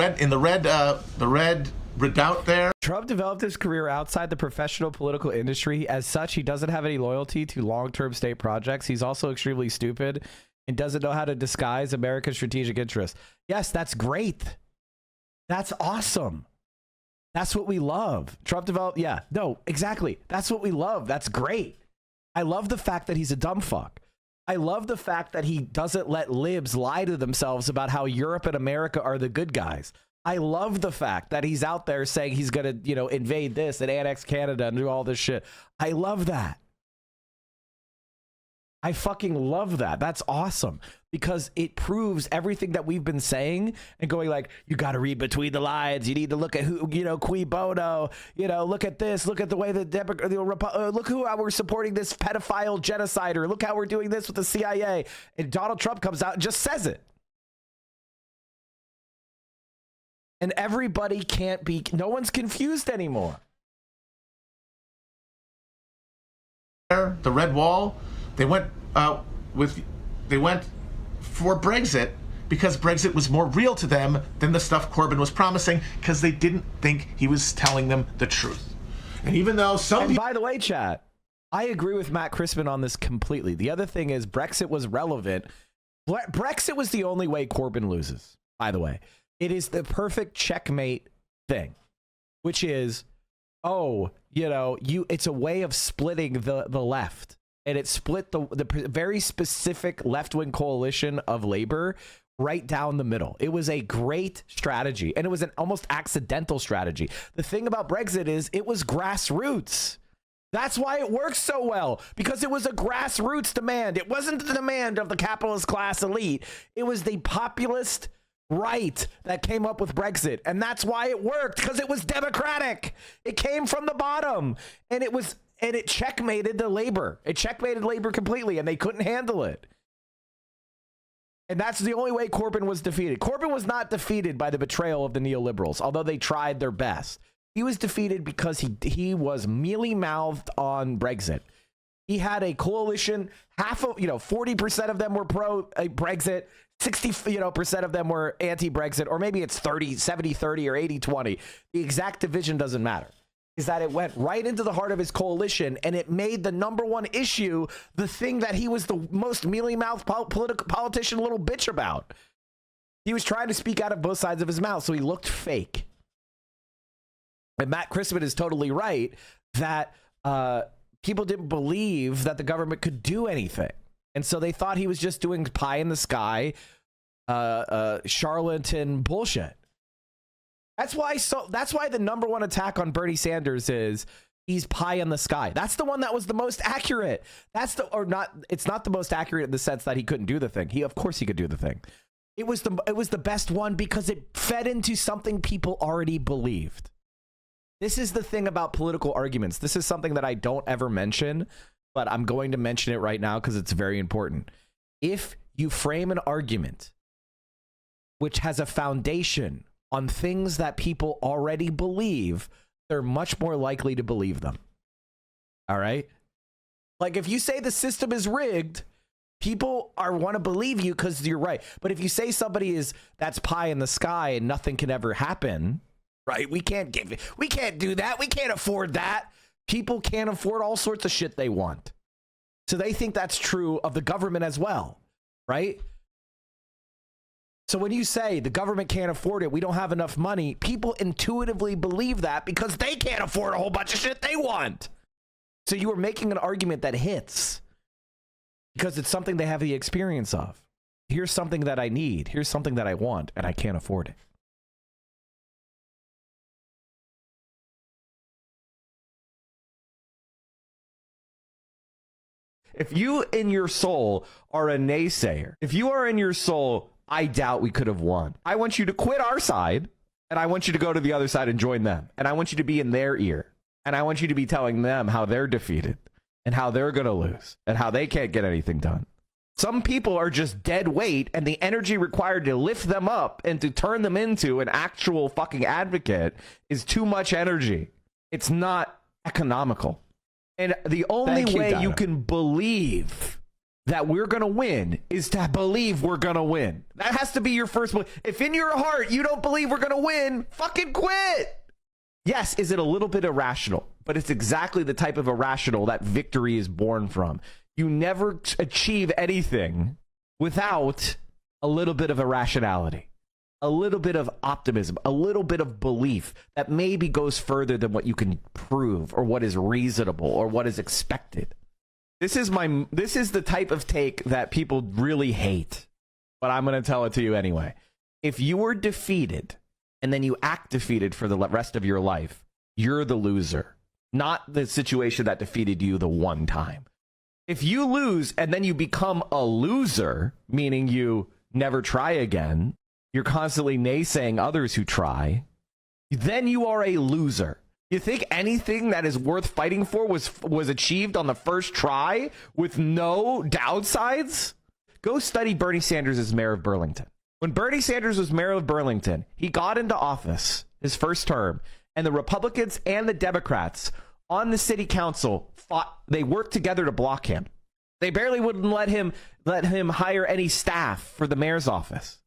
red redoubt there. Trump developed his career outside the professional political industry. As such, he doesn't have any loyalty to long-term state projects. He's also extremely stupid and doesn't know how to disguise America's strategic interests. Yes, that's great. That's awesome. That's what we love. Trump developed, yeah, no, exactly. That's what we love. That's great. I love the fact that he's a dumb fuck. I love the fact that he doesn't let libs lie to themselves about how Europe and America are the good guys. I love the fact that he's out there saying he's going to, invade this and annex Canada and do all this shit. I love that. I fucking love that. That's awesome because it proves everything that we've been saying and going like, you got to read between the lines. You need to look at who, cui bono, look at this, look at the way look who we're supporting this pedophile genocider. Look how we're doing this with the CIA. And Donald Trump comes out and just says it. And everybody no one's confused anymore. The red wall, they went for Brexit because Brexit was more real to them than the stuff Corbyn was promising because they didn't think he was telling them the truth. And even though by the way, chat, I agree with Matt Christman on this completely. The other thing is Brexit was relevant. Brexit was the only way Corbyn loses, by the way. It is the perfect checkmate thing, which is, it's a way of splitting the left. And it split the very specific left-wing coalition of labor right down the middle. It was a great strategy, and it was an almost accidental strategy. The thing about Brexit is it was grassroots. That's why it works so well, because it was a grassroots demand. It wasn't the demand of the capitalist class elite. It was the populist right that came up with Brexit. And that's why it worked, because it was democratic. It came from the bottom, and it checkmated the labor. It checkmated labor completely, and they couldn't handle it. And that's the only way Corbyn was defeated. Corbyn was not defeated by the betrayal of the neoliberals, although they tried their best. He was defeated because he was mealy-mouthed on Brexit. He had a coalition, 40% of them were pro-Brexit, 60% of them were anti-Brexit, or maybe it's 70-30 or 80-20. The exact division doesn't matter. Is that it went right into the heart of his coalition, and it made the number one issue the thing that he was the most mealy-mouthed politician little bitch about. He was trying to speak out of both sides of his mouth, so he looked fake. And Matt Christman is totally right that people didn't believe that the government could do anything. And so they thought he was just doing pie in the sky, charlatan bullshit. That's why the number one attack on Bernie Sanders is he's pie in the sky. That's the one that was the most accurate. It's not the most accurate in the sense that he couldn't do the thing. Of course he could do the thing. It was the best one because it fed into something people already believed. This is the thing about political arguments. This is something that I don't ever mention, but I'm going to mention it right now because it's very important. If you frame an argument which has a foundation on things that people already believe, they're much more likely to believe them. All right? Like if you say the system is rigged, people want to believe you because you're right. But if you say that's pie in the sky and nothing can ever happen, right? We can't do that. We can't afford that. People can't afford all sorts of shit they want. So they think that's true of the government as well, right? So when you say the government can't afford it, we don't have enough money, people intuitively believe that because they can't afford a whole bunch of shit they want. So you are making an argument that hits because it's something they have the experience of. Here's something that I need. Here's something that I want, and I can't afford it. If you in your soul are a naysayer, if you are in your soul, I doubt we could have won, I want you to quit our side, and I want you to go to the other side and join them. And I want you to be in their ear. And I want you to be telling them how they're defeated and how they're going to lose and how they can't get anything done. Some people are just dead weight, and the energy required to lift them up and to turn them into an actual fucking advocate is too much energy. It's not economical. And the only way you can believe that we're going to win is to believe we're going to win. That has to be your first belief. If in your heart you don't believe we're going to win, fucking quit. Yes, is it a little bit irrational? But it's exactly the type of irrational that victory is born from. You never achieve anything without a little bit of irrationality, a little bit of optimism, a little bit of belief that maybe goes further than what you can prove or what is reasonable or what is expected. This is the type of take that people really hate, but I'm going to tell it to you anyway. If you were defeated and then you act defeated for the rest of your life, you're the loser, not the situation that defeated you the one time. If you lose and then you become a loser, meaning you never try again, you're constantly naysaying others who try, then you are a loser. You think anything that is worth fighting for was achieved on the first try with no downsides? Go study Bernie Sanders as mayor of Burlington. When Bernie Sanders was mayor of Burlington, he got into office his first term, and the Republicans and the Democrats on the city council they worked together to block him. They barely wouldn't let him hire any staff for the mayor's office.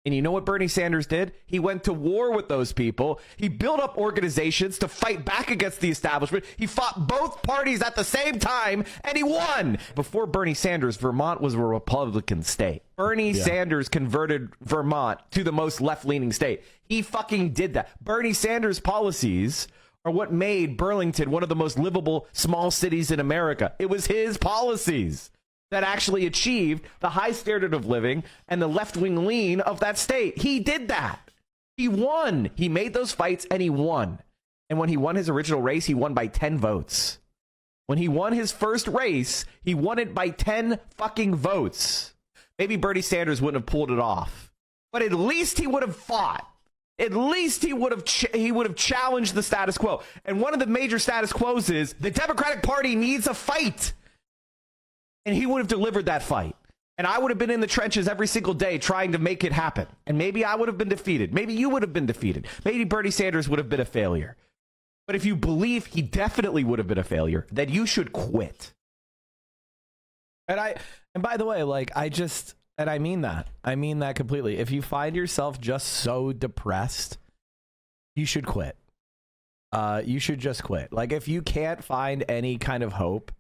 And you know what Bernie Sanders did? He went to war with those people. He built up organizations to fight back against the establishment. He fought both parties at the same time, and he won. Before Bernie Sanders, Vermont was a Republican state. Bernie Sanders converted Vermont to the most left-leaning state. He fucking did that. Bernie Sanders' policies are what made Burlington one of the most livable small cities in America. It was his policies that actually achieved the high standard of living and the left-wing lean of that state. He did that. He won. He made those fights and he won. And when he won his original race, he won by 10 votes. When he won his first race, he won it by 10 fucking votes. Maybe Bernie Sanders wouldn't have pulled it off But at least he would have fought. At least he would have challenged the status quo. And one of the major status quos is the Democratic Party needs a fight. And he would have delivered that fight. And I would have been in the trenches every single day trying to make it happen. And maybe I would have been defeated. Maybe you would have been defeated. Maybe Bernie Sanders would have been a failure. But if you believe he definitely would have been a failure, then you should quit. And by the way, like, and I mean that. I mean that completely. If you find yourself just so depressed, you should quit. You should just quit. Like, if you can't find any kind of hope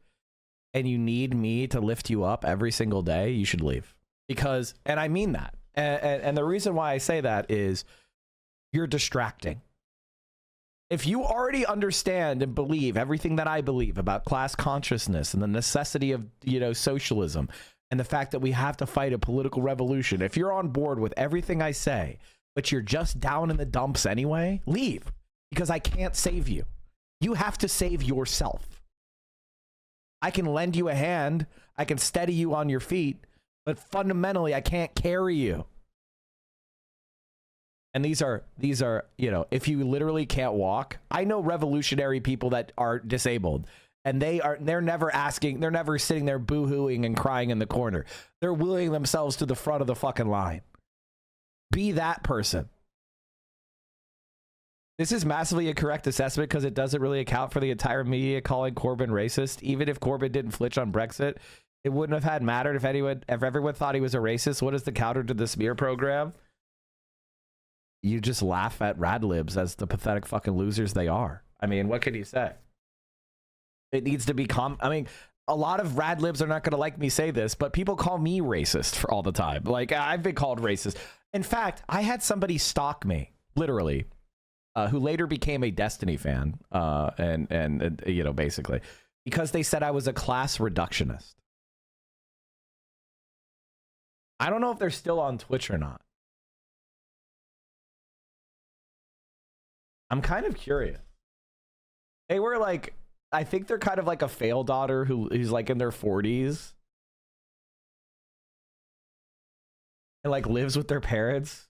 and you need me to lift you up every single day, you should leave. Because, and I mean that. And the reason why I say that is you're distracting. If you already understand and believe everything that I believe about class consciousness and the necessity of, socialism, and the fact that we have to fight a political revolution, if you're on board with everything I say, but you're just down in the dumps anyway, leave. Because I can't save you. You have to save yourself. I can lend you a hand. I can steady you on your feet. But fundamentally, I can't carry you. And these are, if you literally can't walk, I know revolutionary people that are disabled. And they're never sitting there boo-hooing and crying in the corner. They're willing themselves to the front of the fucking line. Be that person. This is massively a correct assessment because it doesn't really account for the entire media calling Corbyn racist. Even if Corbyn didn't flinch on Brexit, it wouldn't have had mattered if everyone thought he was a racist. What is the counter to the smear program? You just laugh at radlibs as the pathetic fucking losers they are. I mean, what can you say? It needs to be a lot of rad libs are not going to like me say this, but people call me racist for all the time. Like, I've been called racist. In fact, I had somebody stalk me, literally, who later became a Destiny fan, and basically, because they said I was a class reductionist. I don't know if they're still on Twitch or not. I'm kind of curious. They were like, I think they're kind of like a fail daughter who's like in their 40s and like lives with their parents.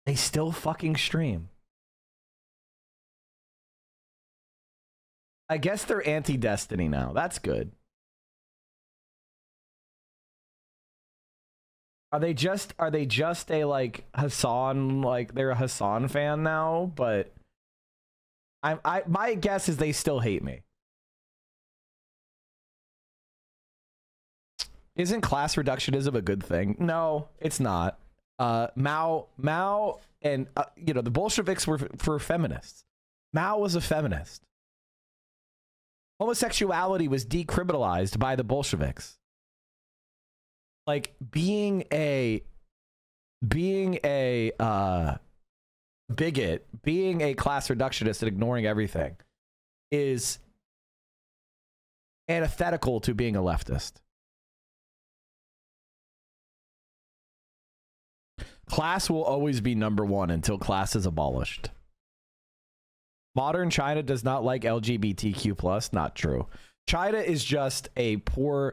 They still fucking stream. I guess they're anti-Destiny now. That's good. Are they just a like Hassan, like they're a Hassan fan now? But my guess is they still hate me. Isn't class reductionism a good thing? No, it's not. Mao and the Bolsheviks were feminists. Mao was a feminist. Homosexuality was decriminalized by the Bolsheviks. Like being a bigot, being a class reductionist and ignoring everything is antithetical to being a leftist. Class will always be number one until class is abolished. Modern China does not like LGBTQ+. Not true. China is just a poor...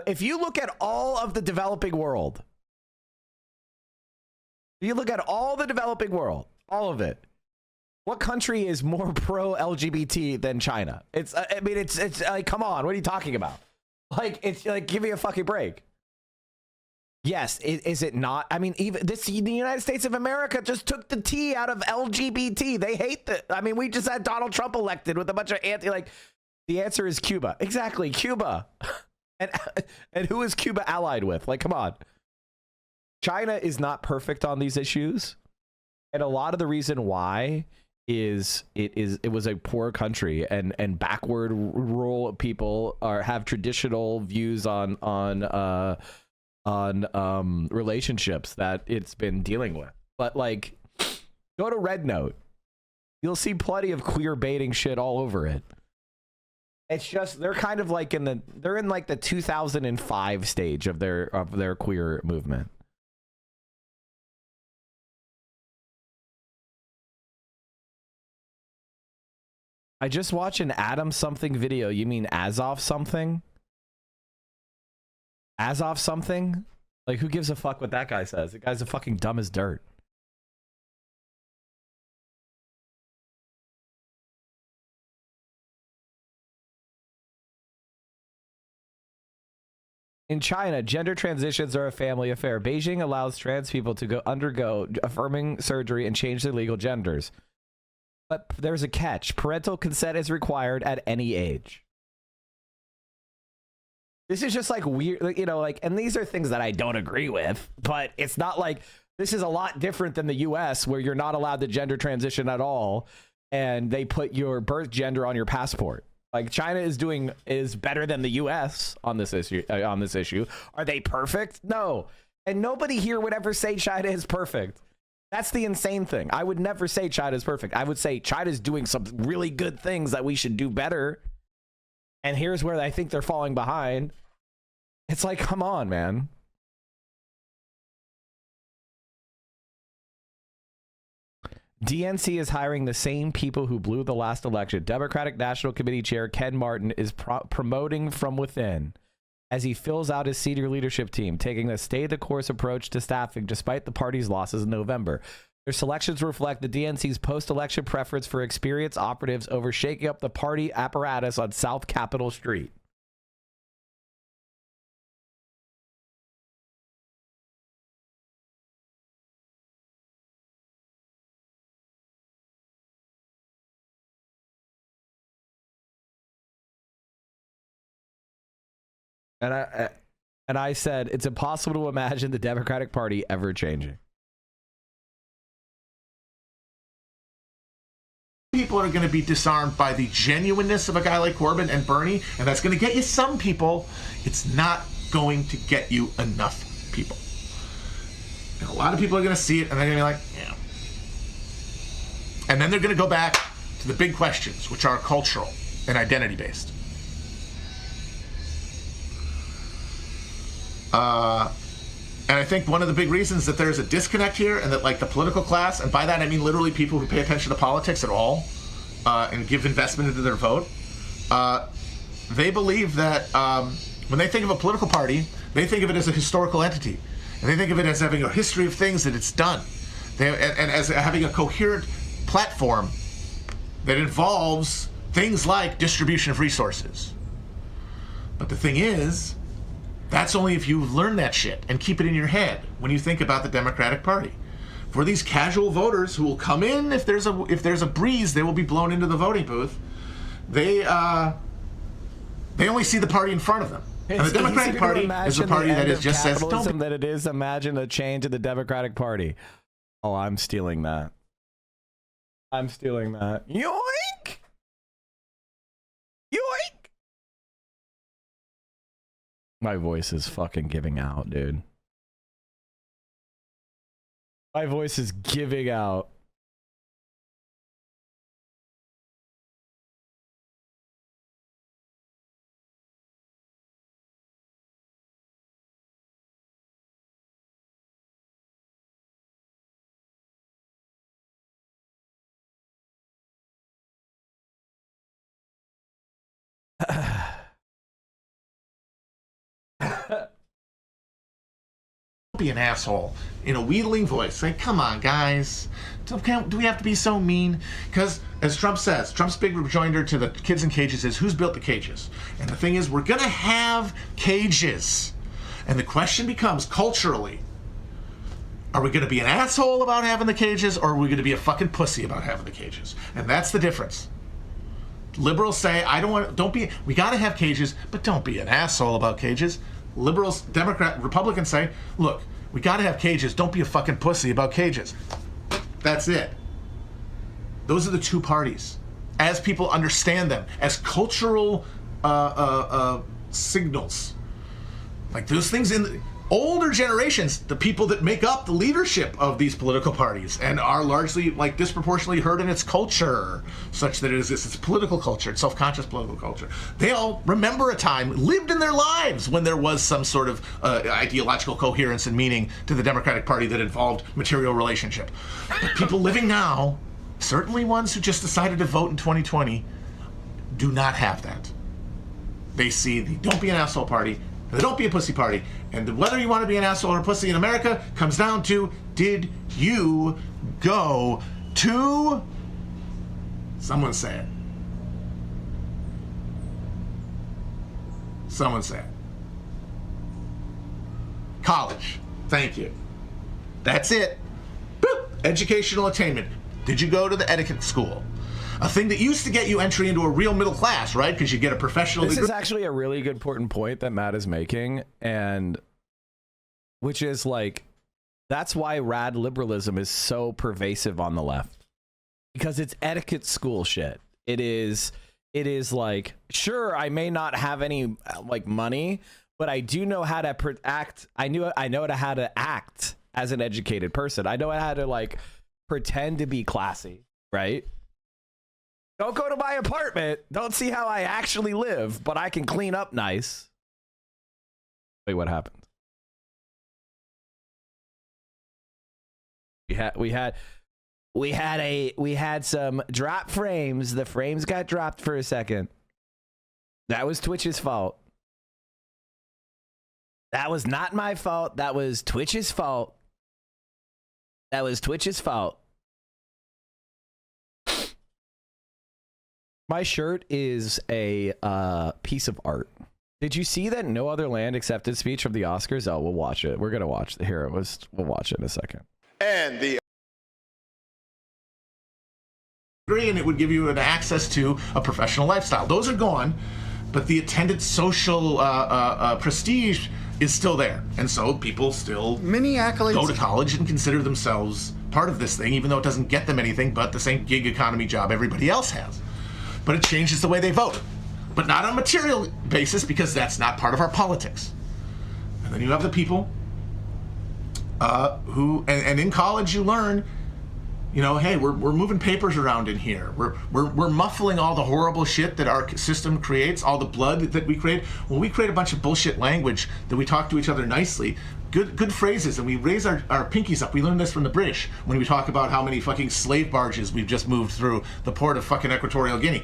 If you look at all of the developing world, all of it, what country is more pro-LGBT than China? It's like, come on, what are you talking about? Like, it's like, give me a fucking break. Yes, is it not? I mean, even the United States of America just took the T out of LGBT. They hate we just had Donald Trump elected with a bunch of the answer is Cuba. Exactly, Cuba. And who is Cuba allied with? Like, come on. China is not perfect on these issues. And a lot of the reason why is it was a poor country and backward rural people have traditional views on relationships that it's been dealing with. But like, go to Red Note. You'll see plenty of queer baiting shit all over it. It's just they're kind of like in the 2005 stage of their queer movement. I just watched an Adam something video. You mean Azov something? Azov something? Like, who gives a fuck what that guy says? The guy's a fucking dumb as dirt. In China, gender transitions are a family affair. Beijing allows trans people to undergo affirming surgery and change their legal genders. But there's a catch. Parental consent is required at any age. This is just like weird, you know, like, and these are things that I don't agree with, but it's not like, this is a lot different than the US where you're not allowed to gender transition at all. And they put your birth gender on your passport. Like, China is better than the US on this issue. Are they perfect? No. And nobody here would ever say China is perfect. That's the insane thing. I would never say China is perfect. I would say China's doing some really good things that we should do better. And here's where I think they're falling behind. It's like, come on, man. DNC is hiring the same people who blew the last election. Democratic National Committee Chair Ken Martin is promoting from within as he fills out his senior leadership team, taking a stay-the-course approach to staffing despite the party's losses in November. Their selections reflect the DNC's post-election preference for experienced operatives over shaking up the party apparatus on South Capitol Street. And I said, it's impossible to imagine the Democratic Party ever changing. People are going to be disarmed by the genuineness of a guy like Corbyn and Bernie, and that's going to get you some people. It's not going to get you enough people. And a lot of people are going to see it, and they're going to be like, yeah. And then they're going to go back to the big questions, which are cultural and identity-based. And I think one of the big reasons that there's a disconnect here, and that, like, the political class, and by that I mean literally people who pay attention to politics at all, and give investment into their vote, they believe that when they think of a political party, they think of it as a historical entity, and they think of it as having a history of things that it's done, and as having a coherent platform that involves things like distribution of resources. But the thing is, that's only if you learn that shit and keep it in your head when you think about the Democratic Party. For these casual voters who will come in, if there's a breeze, they will be blown into the voting booth. They only see the party in front of them. And the Democratic Party is a party that just says, "Don't." That it is. Imagine a change in the Democratic Party. Oh, I'm stealing that. I'm stealing that. Yoink! Yoink! My voice is fucking giving out, dude. My voice is giving out. Be an asshole in a wheedling voice. Like, come on, guys. Do we have to be so mean? Because, as Trump says, Trump's big rejoinder to the kids in cages is, who's built the cages? And the thing is, we're going to have cages. And the question becomes, culturally, are we going to be an asshole about having the cages, or are we going to be a fucking pussy about having the cages? And that's the difference. Liberals say, we got to have cages, but don't be an asshole about cages. Liberals, Republicans say, look, we got to have cages. Don't be a fucking pussy about cages. That's it. Those are the two parties. As people understand them, as cultural signals. Like, those things in the older generations, the people that make up the leadership of these political parties and are largely, like, disproportionately heard in its culture, such that it is its political culture, its self-conscious political culture. They all remember a time, lived in their lives, when there was some sort of ideological coherence and meaning to the Democratic Party that involved material relationship. But people living now, certainly ones who just decided to vote in 2020, do not have that. They see the don't be an asshole party, the don't be a pussy party, and whether you want to be an asshole or a pussy in America comes down to, did you go to, someone say it. Someone say it. College. Thank you. That's it. Boop. Educational attainment. Did you go to the etiquette school? A thing that used to get you entry into a real middle class, right? Because you get a professional This degree. is actually a really good important point that Matt is making, and which is like, that's why rad liberalism is so pervasive on the left, because it's etiquette school shit. It is like, sure, I may not have any like money, but I do know how to act. I know how to act as an educated person. I know how to like pretend to be classy, right? Don't go to my apartment. Don't see how I actually live, but I can clean up nice. Wait, what happened? We had some drop frames. The frames got dropped for a second. That was Twitch's fault. That was not my fault. That was Twitch's fault. That was Twitch's fault. My shirt is a piece of art. Did you see that no other land accepted speech from the Oscars? Oh, we'll watch it. We're gonna watch it. Here it was. We'll watch it in a second. And the and it would give you an access to a professional lifestyle. Those are gone, but the attendant social prestige is still there, and so people still many accolades go to college and consider themselves part of this thing, even though it doesn't get them anything but the same gig economy job everybody else has. But it changes the way they vote, but not on a material basis, because that's not part of our politics. And then you have the people who, and in college you learn, you know, hey, we're moving papers around in here. We're muffling all the horrible shit that our system creates, all the blood that we create. When we create a bunch of bullshit language that we talk to each other nicely, good phrases, and we raise our pinkies up. We learned this from the British when we talk about how many fucking slave barges we've just moved through the port of fucking Equatorial Guinea.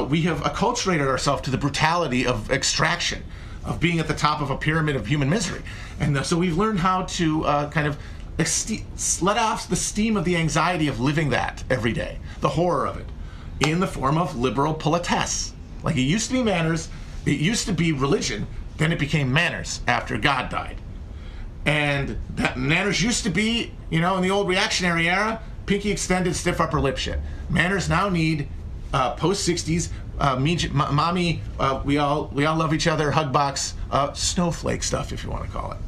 We have acculturated ourselves to the brutality of extraction, of being at the top of a pyramid of human misery. And so we've learned how to kind of let off the steam of the anxiety of living that every day, the horror of it, in the form of liberal politesse. Like, it used to be manners, it used to be religion, then it became manners after God died. And that manners used to be, you know, in the old reactionary era, pinky extended, stiff upper lip shit. Manners now need post-60s, mommy, we all love each other, hug box, snowflake stuff, if you want to call it.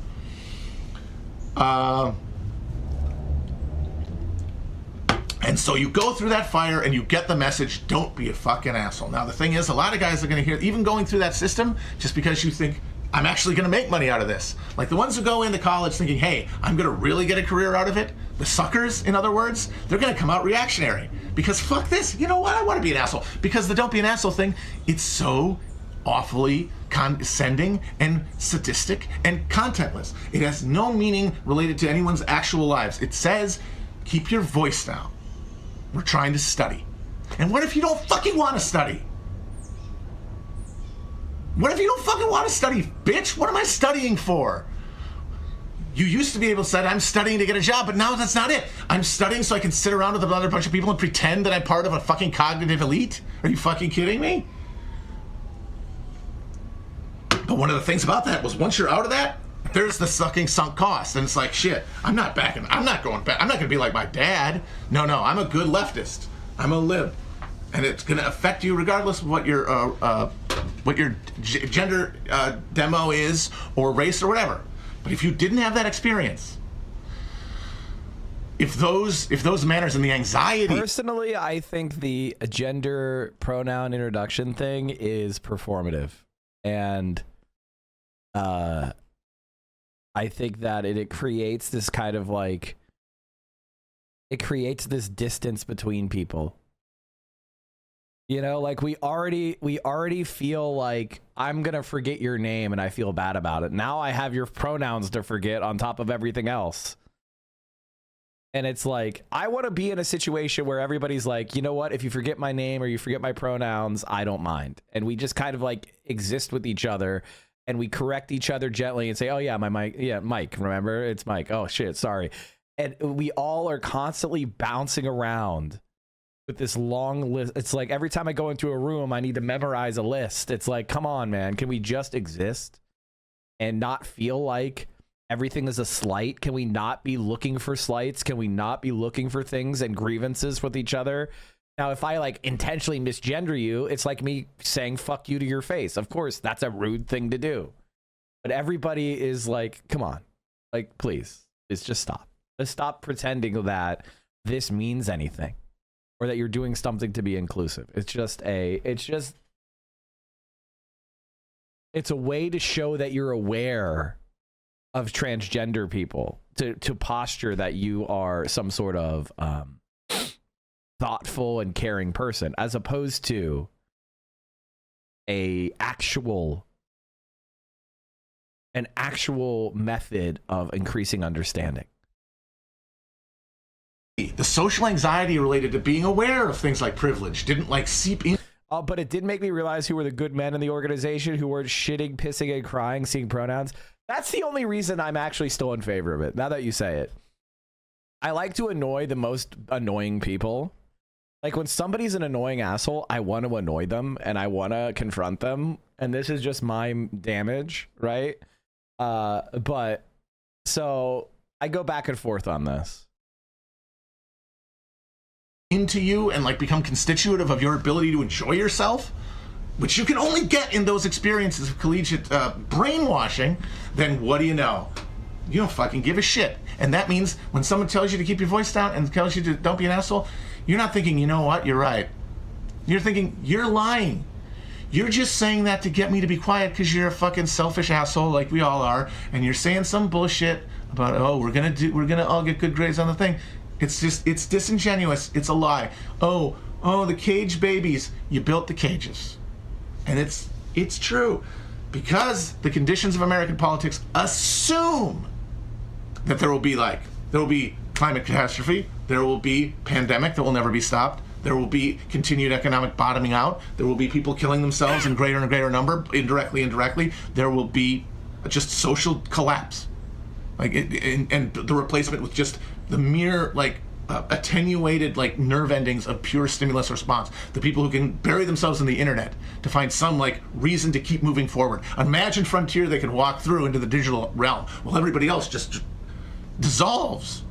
And so you go through that fire and you get the message, don't be a fucking asshole. Now, the thing is, a lot of guys are going to hear, even going through that system, just because you think, I'm actually going to make money out of this. Like the ones who go into college thinking, hey, I'm going to really get a career out of it. The suckers, in other words, they're going to come out reactionary. Because fuck this, you know what? I want to be an asshole. Because the don't be an asshole thing, it's so awfully condescending and sadistic and contentless. It has no meaning related to anyone's actual lives. It says, keep your voice down. We're trying to study. And what if you don't fucking want to study? What if you don't fucking want to study, bitch? What am I studying for? You used to be able to say, I'm studying to get a job, but now that's not it. I'm studying so I can sit around with another bunch of people and pretend that I'm part of a fucking cognitive elite? Are you fucking kidding me? But one of the things about that was once you're out of that, there's the fucking sunk cost. And it's like, shit, I'm not going back. I'm not going to be like my dad. No, I'm a good leftist. I'm a lib. And it's going to affect you regardless of what your gender demo is, or race, or whatever. But if you didn't have that experience, if those manners and the anxiety... Personally, I think the gender pronoun introduction thing is performative. And I think that it creates this kind of like... It creates this distance between people. You know, like we already feel like I'm going to forget your name and I feel bad about it. Now I have your pronouns to forget on top of everything else. And it's like, I want to be in a situation where everybody's like, you know what? If you forget my name or you forget my pronouns, I don't mind. And we just kind of like exist with each other and we correct each other gently and say, oh yeah, my Mike. Yeah, Mike. Remember? It's Mike. Oh shit. Sorry. And we all are constantly bouncing around with this long list. It's like every time I go into a room, I need to memorize a list. It's like, come on, man. Can we just exist and not feel like everything is a slight? Can we not be looking for slights? Can we not be looking for things and grievances with each other? Now, if I like intentionally misgender you, it's like me saying fuck you to your face. Of course, that's a rude thing to do. But everybody is like, come on, like, please, just stop. Let's stop pretending that this means anything or that you're doing something to be inclusive. It's a way to show that you're aware of transgender people, to posture that you are some sort of thoughtful and caring person, as opposed to an actual method of increasing understanding. The social anxiety related to being aware of things like privilege didn't like seep in. But it did make me realize who were the good men in the organization who weren't shitting, pissing, and crying, seeing pronouns. That's the only reason I'm actually still in favor of it, now that you say it. I like to annoy the most annoying people. Like, when somebody's an annoying asshole, I want to annoy them, and I want to confront them, and this is just my damage, right? But, so, I go back and forth on this. Into you and, like, become constitutive of your ability to enjoy yourself, which you can only get in those experiences of collegiate brainwashing, then what do you know? You don't fucking give a shit. And that means when someone tells you to keep your voice down and tells you to don't be an asshole, you're not thinking, you know what, you're right. You're thinking, you're lying. You're just saying that to get me to be quiet because you're a fucking selfish asshole like we all are, and you're saying some bullshit about, oh, we're gonna all get good grades on the thing. It's disingenuous. It's a lie. Oh, the cage babies. You built the cages. And it's true. Because the conditions of American politics assume that there will be climate catastrophe, there will be pandemic that will never be stopped, there will be continued economic bottoming out, there will be people killing themselves in greater and greater number, indirectly, there will be just social collapse. And the replacement with just the mere, attenuated, nerve endings of pure stimulus response. The people who can bury themselves in the internet to find some, reason to keep moving forward. Imagine frontier they can walk through into the digital realm while everybody else just dissolves.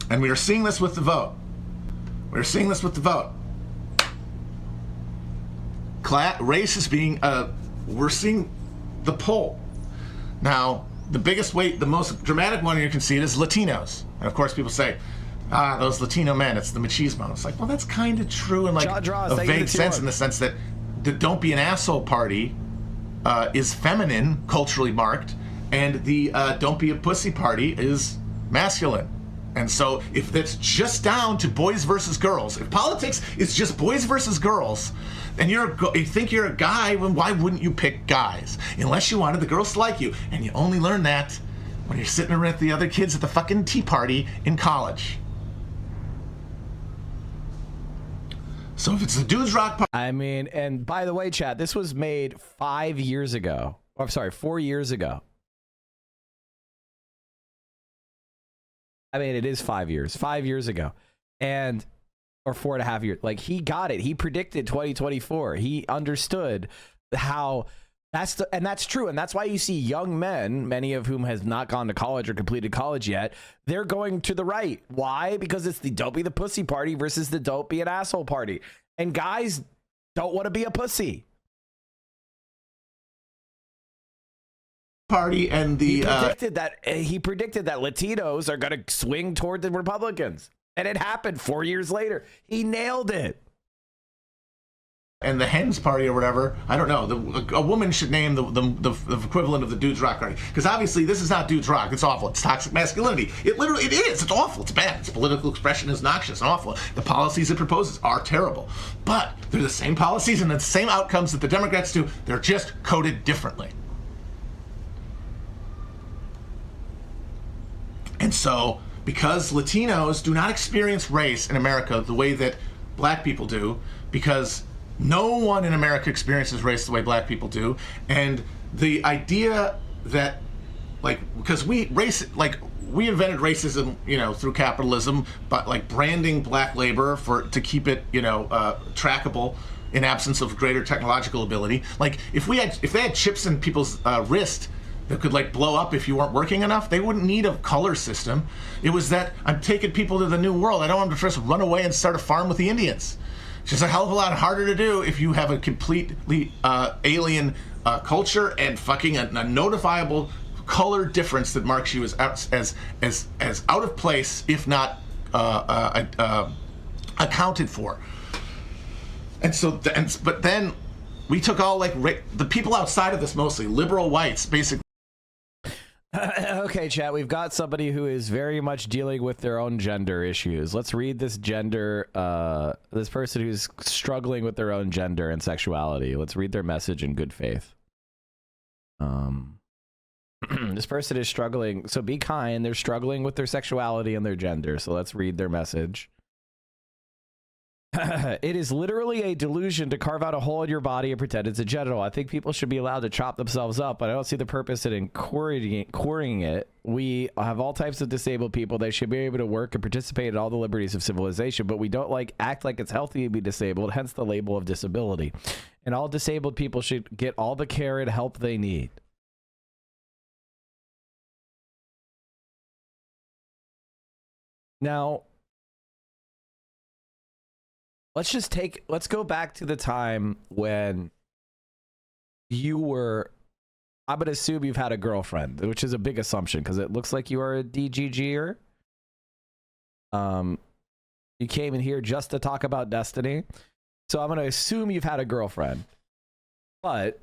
And we are seeing this with the vote. Race is being, we're seeing the poll. Now, the biggest weight, the most dramatic one you can see it is Latinos. And of course people say, those Latino men, it's the machismo. It's like, well, that's kind of true in a vague sense, in the sense that the Don't Be an Asshole party is feminine, culturally marked, and the Don't Be a Pussy party is masculine. And so if that's just down to boys versus girls, if politics is just boys versus girls, and you think you're a guy, well, why wouldn't you pick guys? Unless you wanted the girls to like you. And you only learn that when you're sitting around with the other kids at the fucking tea party in college. So if it's the Dudes Rock party... I mean, and by the way, chat, this was made 5 years ago. Oh, I'm sorry, 4 years ago. I mean, it is 5 years. 5 years ago. Or 4.5 years. He got it. He predicted 2024. He understood how and that's true. And that's why you see young men, many of whom has not gone to college or completed college yet, they're going to the right. Why? Because it's the Don't Be the Pussy party versus the Don't Be an Asshole party. And guys don't want to be a pussy. Party and the he predicted that Latinos are going to swing toward the Republicans, and it happened 4 years later. He nailed it. And the Hens party or whatever, I don't know. A woman should name the equivalent of the Dudes Rock party, because obviously this is not Dudes Rock. It's awful. It's toxic masculinity. It is. It's awful. It's bad. Its political expression is noxious and awful. The policies it proposes are terrible. But they're the same policies and the same outcomes that the Democrats do. They're just coded differently. so, because Latinos do not experience race in America the way that black people do, because no one in America experiences race the way black people do, and the idea that, like, because we invented racism, through capitalism, but like branding black labor to keep it, trackable in absence of greater technological ability. Like, if they had chips in people's wrist that could like blow up if you weren't working enough, they wouldn't need a color system. It was that I'm taking people to the new world. I don't want them to first run away and start a farm with the Indians. It's just a hell of a lot harder to do if you have a completely alien culture and fucking a notifiable color difference that marks you as out of place, if not accounted for. But then we took all the people outside of this, mostly liberal whites, basically. Okay, chat, we've got somebody who is very much dealing with their own gender issues. Let's read this this person who's struggling with their own gender and sexuality. Let's read their message in good faith. This person is struggling, so be kind. They're struggling with their sexuality and their gender, so let's read their message. It is literally a delusion to carve out a hole in your body and pretend it's a genital. I think people should be allowed to chop themselves up, but I don't see the purpose in inquiring it. We have all types of disabled people. They should be able to work and participate in all the liberties of civilization, but we don't act like it's healthy to be disabled, hence the label of disability. And all disabled people should get all the care and help they need. Now, let's go back to the time when you were, I'm going to assume you've had a girlfriend, which is a big assumption because it looks like you are a DGGer. You came in here just to talk about Destiny. So I'm going to assume you've had a girlfriend, but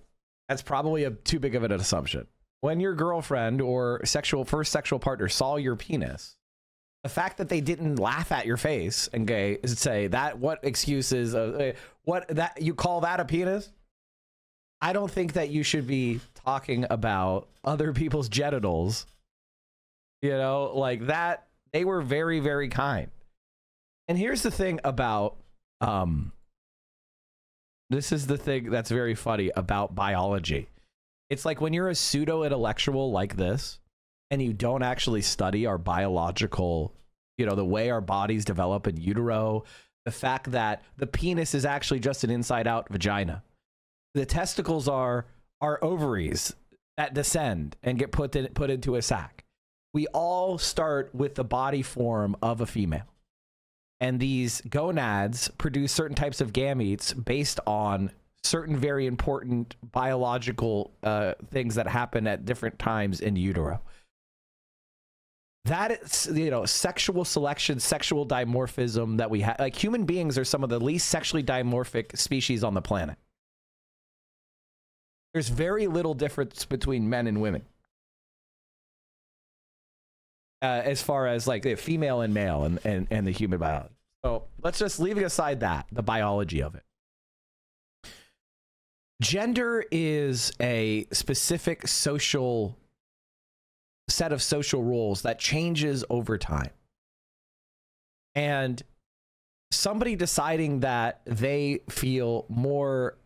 that's probably too big of an assumption. When your girlfriend or first sexual partner saw your penis, the fact that they didn't laugh at your face and say that, what excuses, what that you call that a penis? I don't think that you should be talking about other people's genitals, like that. They were very, very kind. And here's the thing about, this is the thing that's very funny about biology. It's like when you're a pseudo intellectual like this, and you don't actually study our biological, the way our bodies develop in utero, the fact that the penis is actually just an inside-out vagina. The testicles are ovaries that descend and get put into a sac. We all start with the body form of a female. And these gonads produce certain types of gametes based on certain very important biological things that happen at different times in utero. That is, sexual selection, sexual dimorphism that we have. Like, human beings are some of the least sexually dimorphic species on the planet. There's very little difference between men and women. As far as like the female and male and the human biology. So let's just leaving aside the biology of it. Gender is a specific set of social rules that changes over time. And somebody deciding that they feel more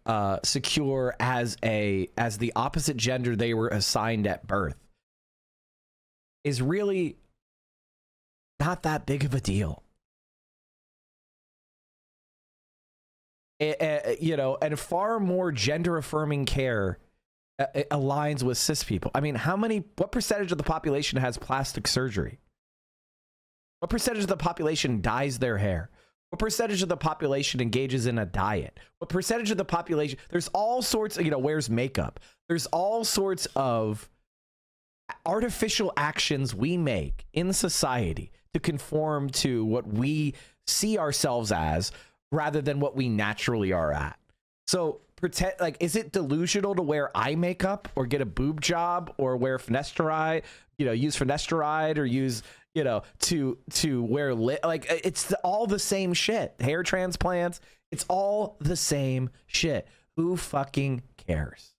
secure as the opposite gender they were assigned at birth is really not that big of a deal. And far more gender affirming care aligns with cis people. I mean, what percentage of the population has plastic surgery? What percentage of the population dyes their hair? What percentage of the population engages in a diet? What percentage of the population, there's all sorts of, wears makeup. There's all sorts of artificial actions we make in society to conform to what we see ourselves as rather than what we naturally are at. So is it delusional to wear eye makeup or get a boob job or wear finasteride, use finasteride or use, to wear it's all the same shit. Hair transplants, it's all the same shit. Who fucking cares?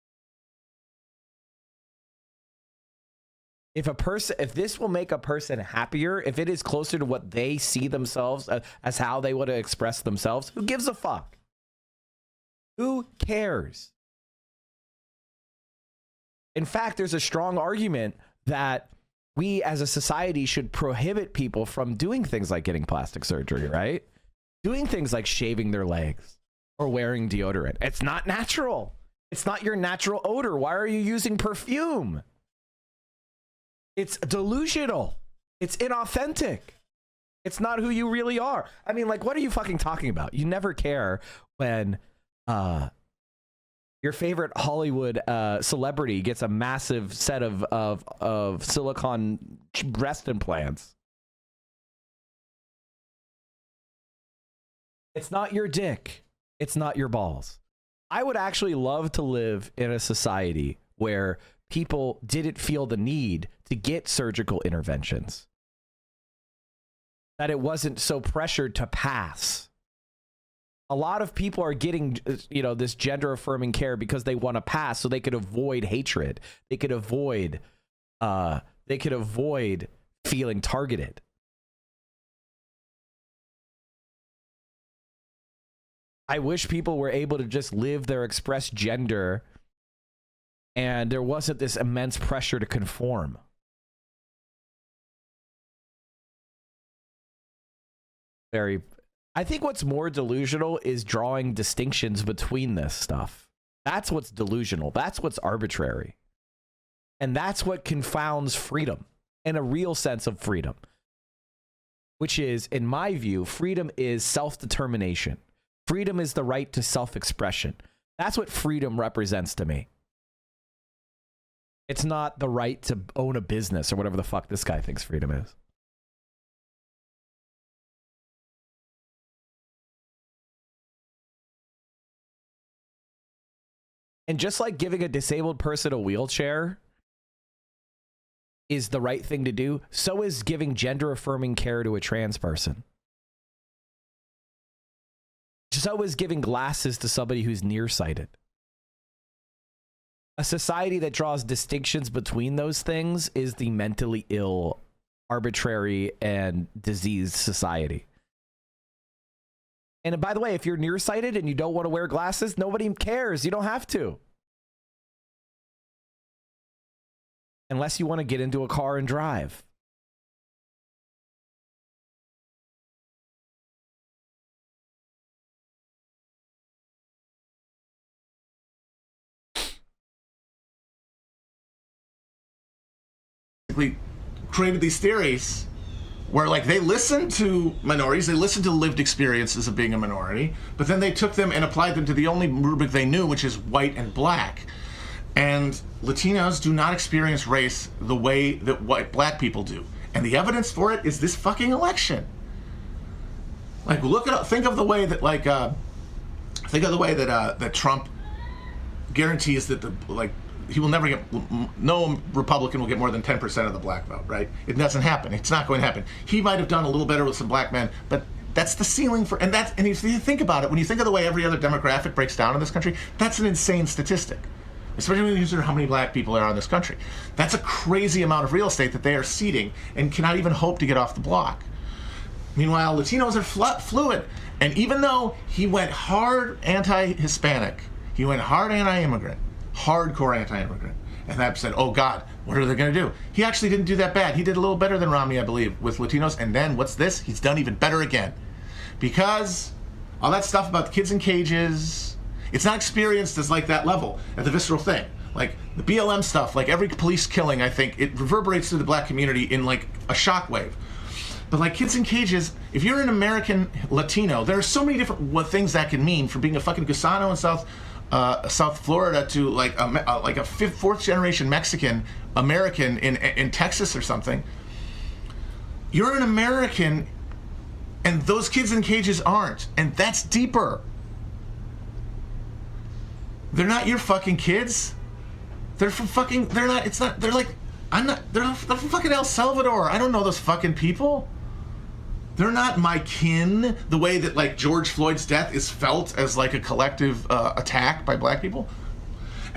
if this will make a person happier, if it is closer to what they see themselves as how they want to express themselves, who gives a fuck? Who cares? In fact, there's a strong argument that we as a society should prohibit people from doing things like getting plastic surgery, right? Doing things like shaving their legs or wearing deodorant. It's not natural. It's not your natural odor. Why are you using perfume? It's delusional. It's inauthentic. It's not who you really are. I mean, like, what are you fucking talking about? You never care when your favorite Hollywood celebrity gets a massive set of silicone breast implants. It's not your dick. It's not your balls. I would actually love to live in a society where people didn't feel the need to get surgical interventions. That it wasn't so pressured to pass. A lot of people are getting, this gender affirming care because they want to pass so they could avoid hatred. They could avoid feeling targeted. I wish people were able to just live their expressed gender and there wasn't this immense pressure to conform. I think what's more delusional is drawing distinctions between this stuff. That's what's delusional. That's what's arbitrary. And that's what confounds freedom, in a real sense of freedom. Which is, in my view, freedom is self-determination. Freedom is the right to self-expression. That's what freedom represents to me. It's not the right to own a business or whatever the fuck this guy thinks freedom is. And just like giving a disabled person a wheelchair is the right thing to do, so is giving gender-affirming care to a trans person. So is giving glasses to somebody who's nearsighted. A society that draws distinctions between those things is the mentally ill, arbitrary, and diseased society. And by the way, if you're nearsighted and you don't want to wear glasses, nobody cares. You don't have to. Unless you want to get into a car and drive. Created these theories where, like, they listened to minorities, they listened to lived experiences of being a minority, but then they took them and applied them to the only rubric they knew, which is white and black. And Latinos do not experience race the way that black people do. And the evidence for it is this fucking election. Like, think of the way that, that Trump guarantees that he will never get, no Republican will get more than 10% of the black vote, right? It doesn't happen. It's not going to happen. He might have done a little better with some black men, but that's the ceiling for, and if you think about it, when you think of the way every other demographic breaks down in this country, that's an insane statistic. Especially when you consider how many black people there are in this country. That's a crazy amount of real estate that they are ceding and cannot even hope to get off the block. Meanwhile, Latinos are fluid. And even though he went hard anti-Hispanic, he went hard anti-immigrant, hardcore anti-immigrant, and that said, oh God, what are they going to do? He actually didn't do that bad. He did a little better than Romney, I believe, with Latinos. And then what's this? He's done even better again. Because all that stuff about the kids in cages, it's not experienced as like that level, at the visceral thing. Like the BLM stuff, like every police killing, I think, it reverberates through the black community in like a shockwave. But like kids in cages, if you're an American Latino, there are so many different things that can mean, from being a fucking Gusano in South Florida to like a fourth generation Mexican American in Texas or something. You're an American, and those kids in cages aren't, and that's deeper. They're not your fucking kids. They're from fucking. They're not. It's not. They're like. I'm not. They're from fucking El Salvador. I don't know those fucking people. They're not my kin. The way that like George Floyd's death is felt as like a collective attack by black people.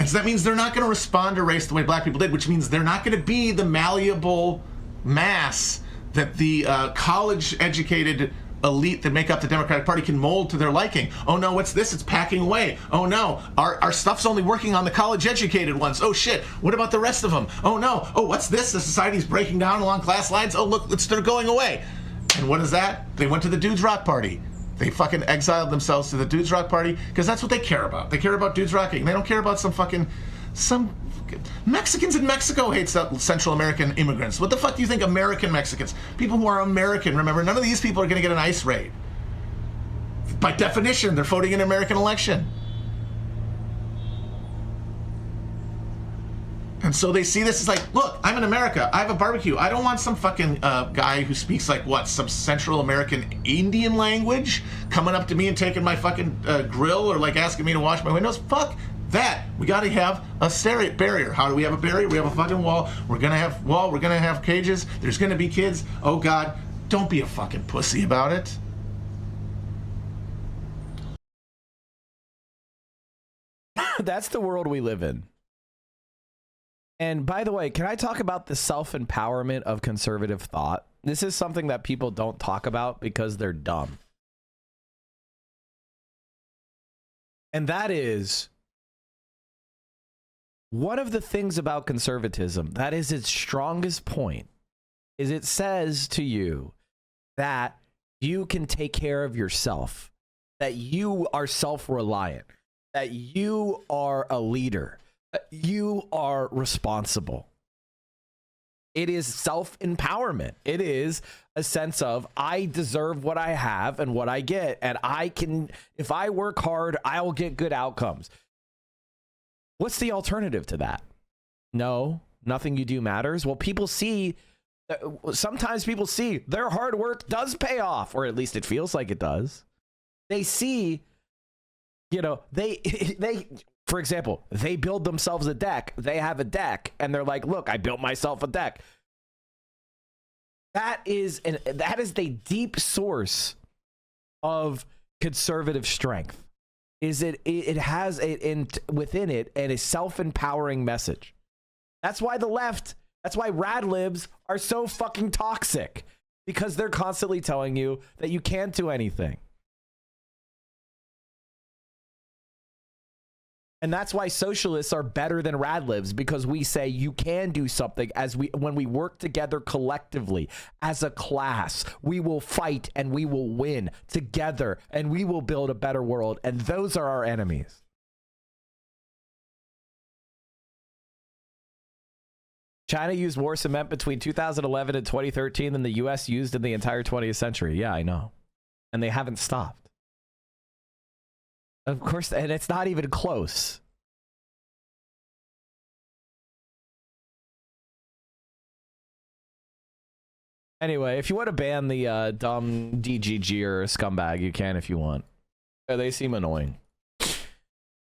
And so that means they're not going to respond to race the way black people did, which means they're not going to be the malleable mass that the college-educated elite that make up the Democratic Party can mold to their liking. Oh no, what's this? It's packing away. Oh no, our stuff's only working on the college-educated ones. Oh shit, what about the rest of them? Oh no, oh what's this? The society's breaking down along class lines. Oh look, they're going away. And what is that? They went to the Dudes Rock Party. They fucking exiled themselves to the Dudes Rock Party because that's what they care about. They care about dudes rocking. They don't care about some Mexicans in Mexico hate Central American immigrants. What the fuck do you think American Mexicans, people who are American, remember, none of these people are going to get an ICE raid. By definition, they're voting in an American election. And so they see this as like, look, I'm in America. I have a barbecue. I don't want some fucking guy who speaks like what, some Central American Indian language coming up to me and taking my fucking grill or like asking me to wash my windows. Fuck that. We got to have a barrier. How do we have a barrier? We have a fucking wall. We're gonna have wall. We're gonna have cages. There's gonna be kids. Oh God, don't be a fucking pussy about it. That's the world we live in. And by the way, can I talk about the self-empowerment of conservative thought? This is something that people don't talk about because they're dumb. And that is one of the things about conservatism that is its strongest point is it says to you that you can take care of yourself, that you are self-reliant, that you are a leader. You are responsible. It is self-empowerment. It is a sense of I deserve what I have and what I get. And I can, if I work hard, I'll get good outcomes. What's the alternative to that? No, nothing you do matters. Well, people see, sometimes people see their hard work does pay off, or at least it feels like it does. They see, you know, they for example, they build themselves a deck. They have a deck and they're like, look, I built myself a deck. That is the deep source of conservative strength. Is it has within it and a self-empowering message. That's why the left, that's why rad libs are so fucking toxic, because they're constantly telling you that you can't do anything. And that's why socialists are better than rad libs, because we say you can do something when we work together collectively as a class, we will fight and we will win together and we will build a better world. And those are our enemies. China used more cement between 2011 and 2013 than the US used in the entire 20th century. Yeah, I know. And they haven't stopped. Of course, and it's not even close. Anyway, if you want to ban the dumb DGG or scumbag, you can if you want. They seem annoying.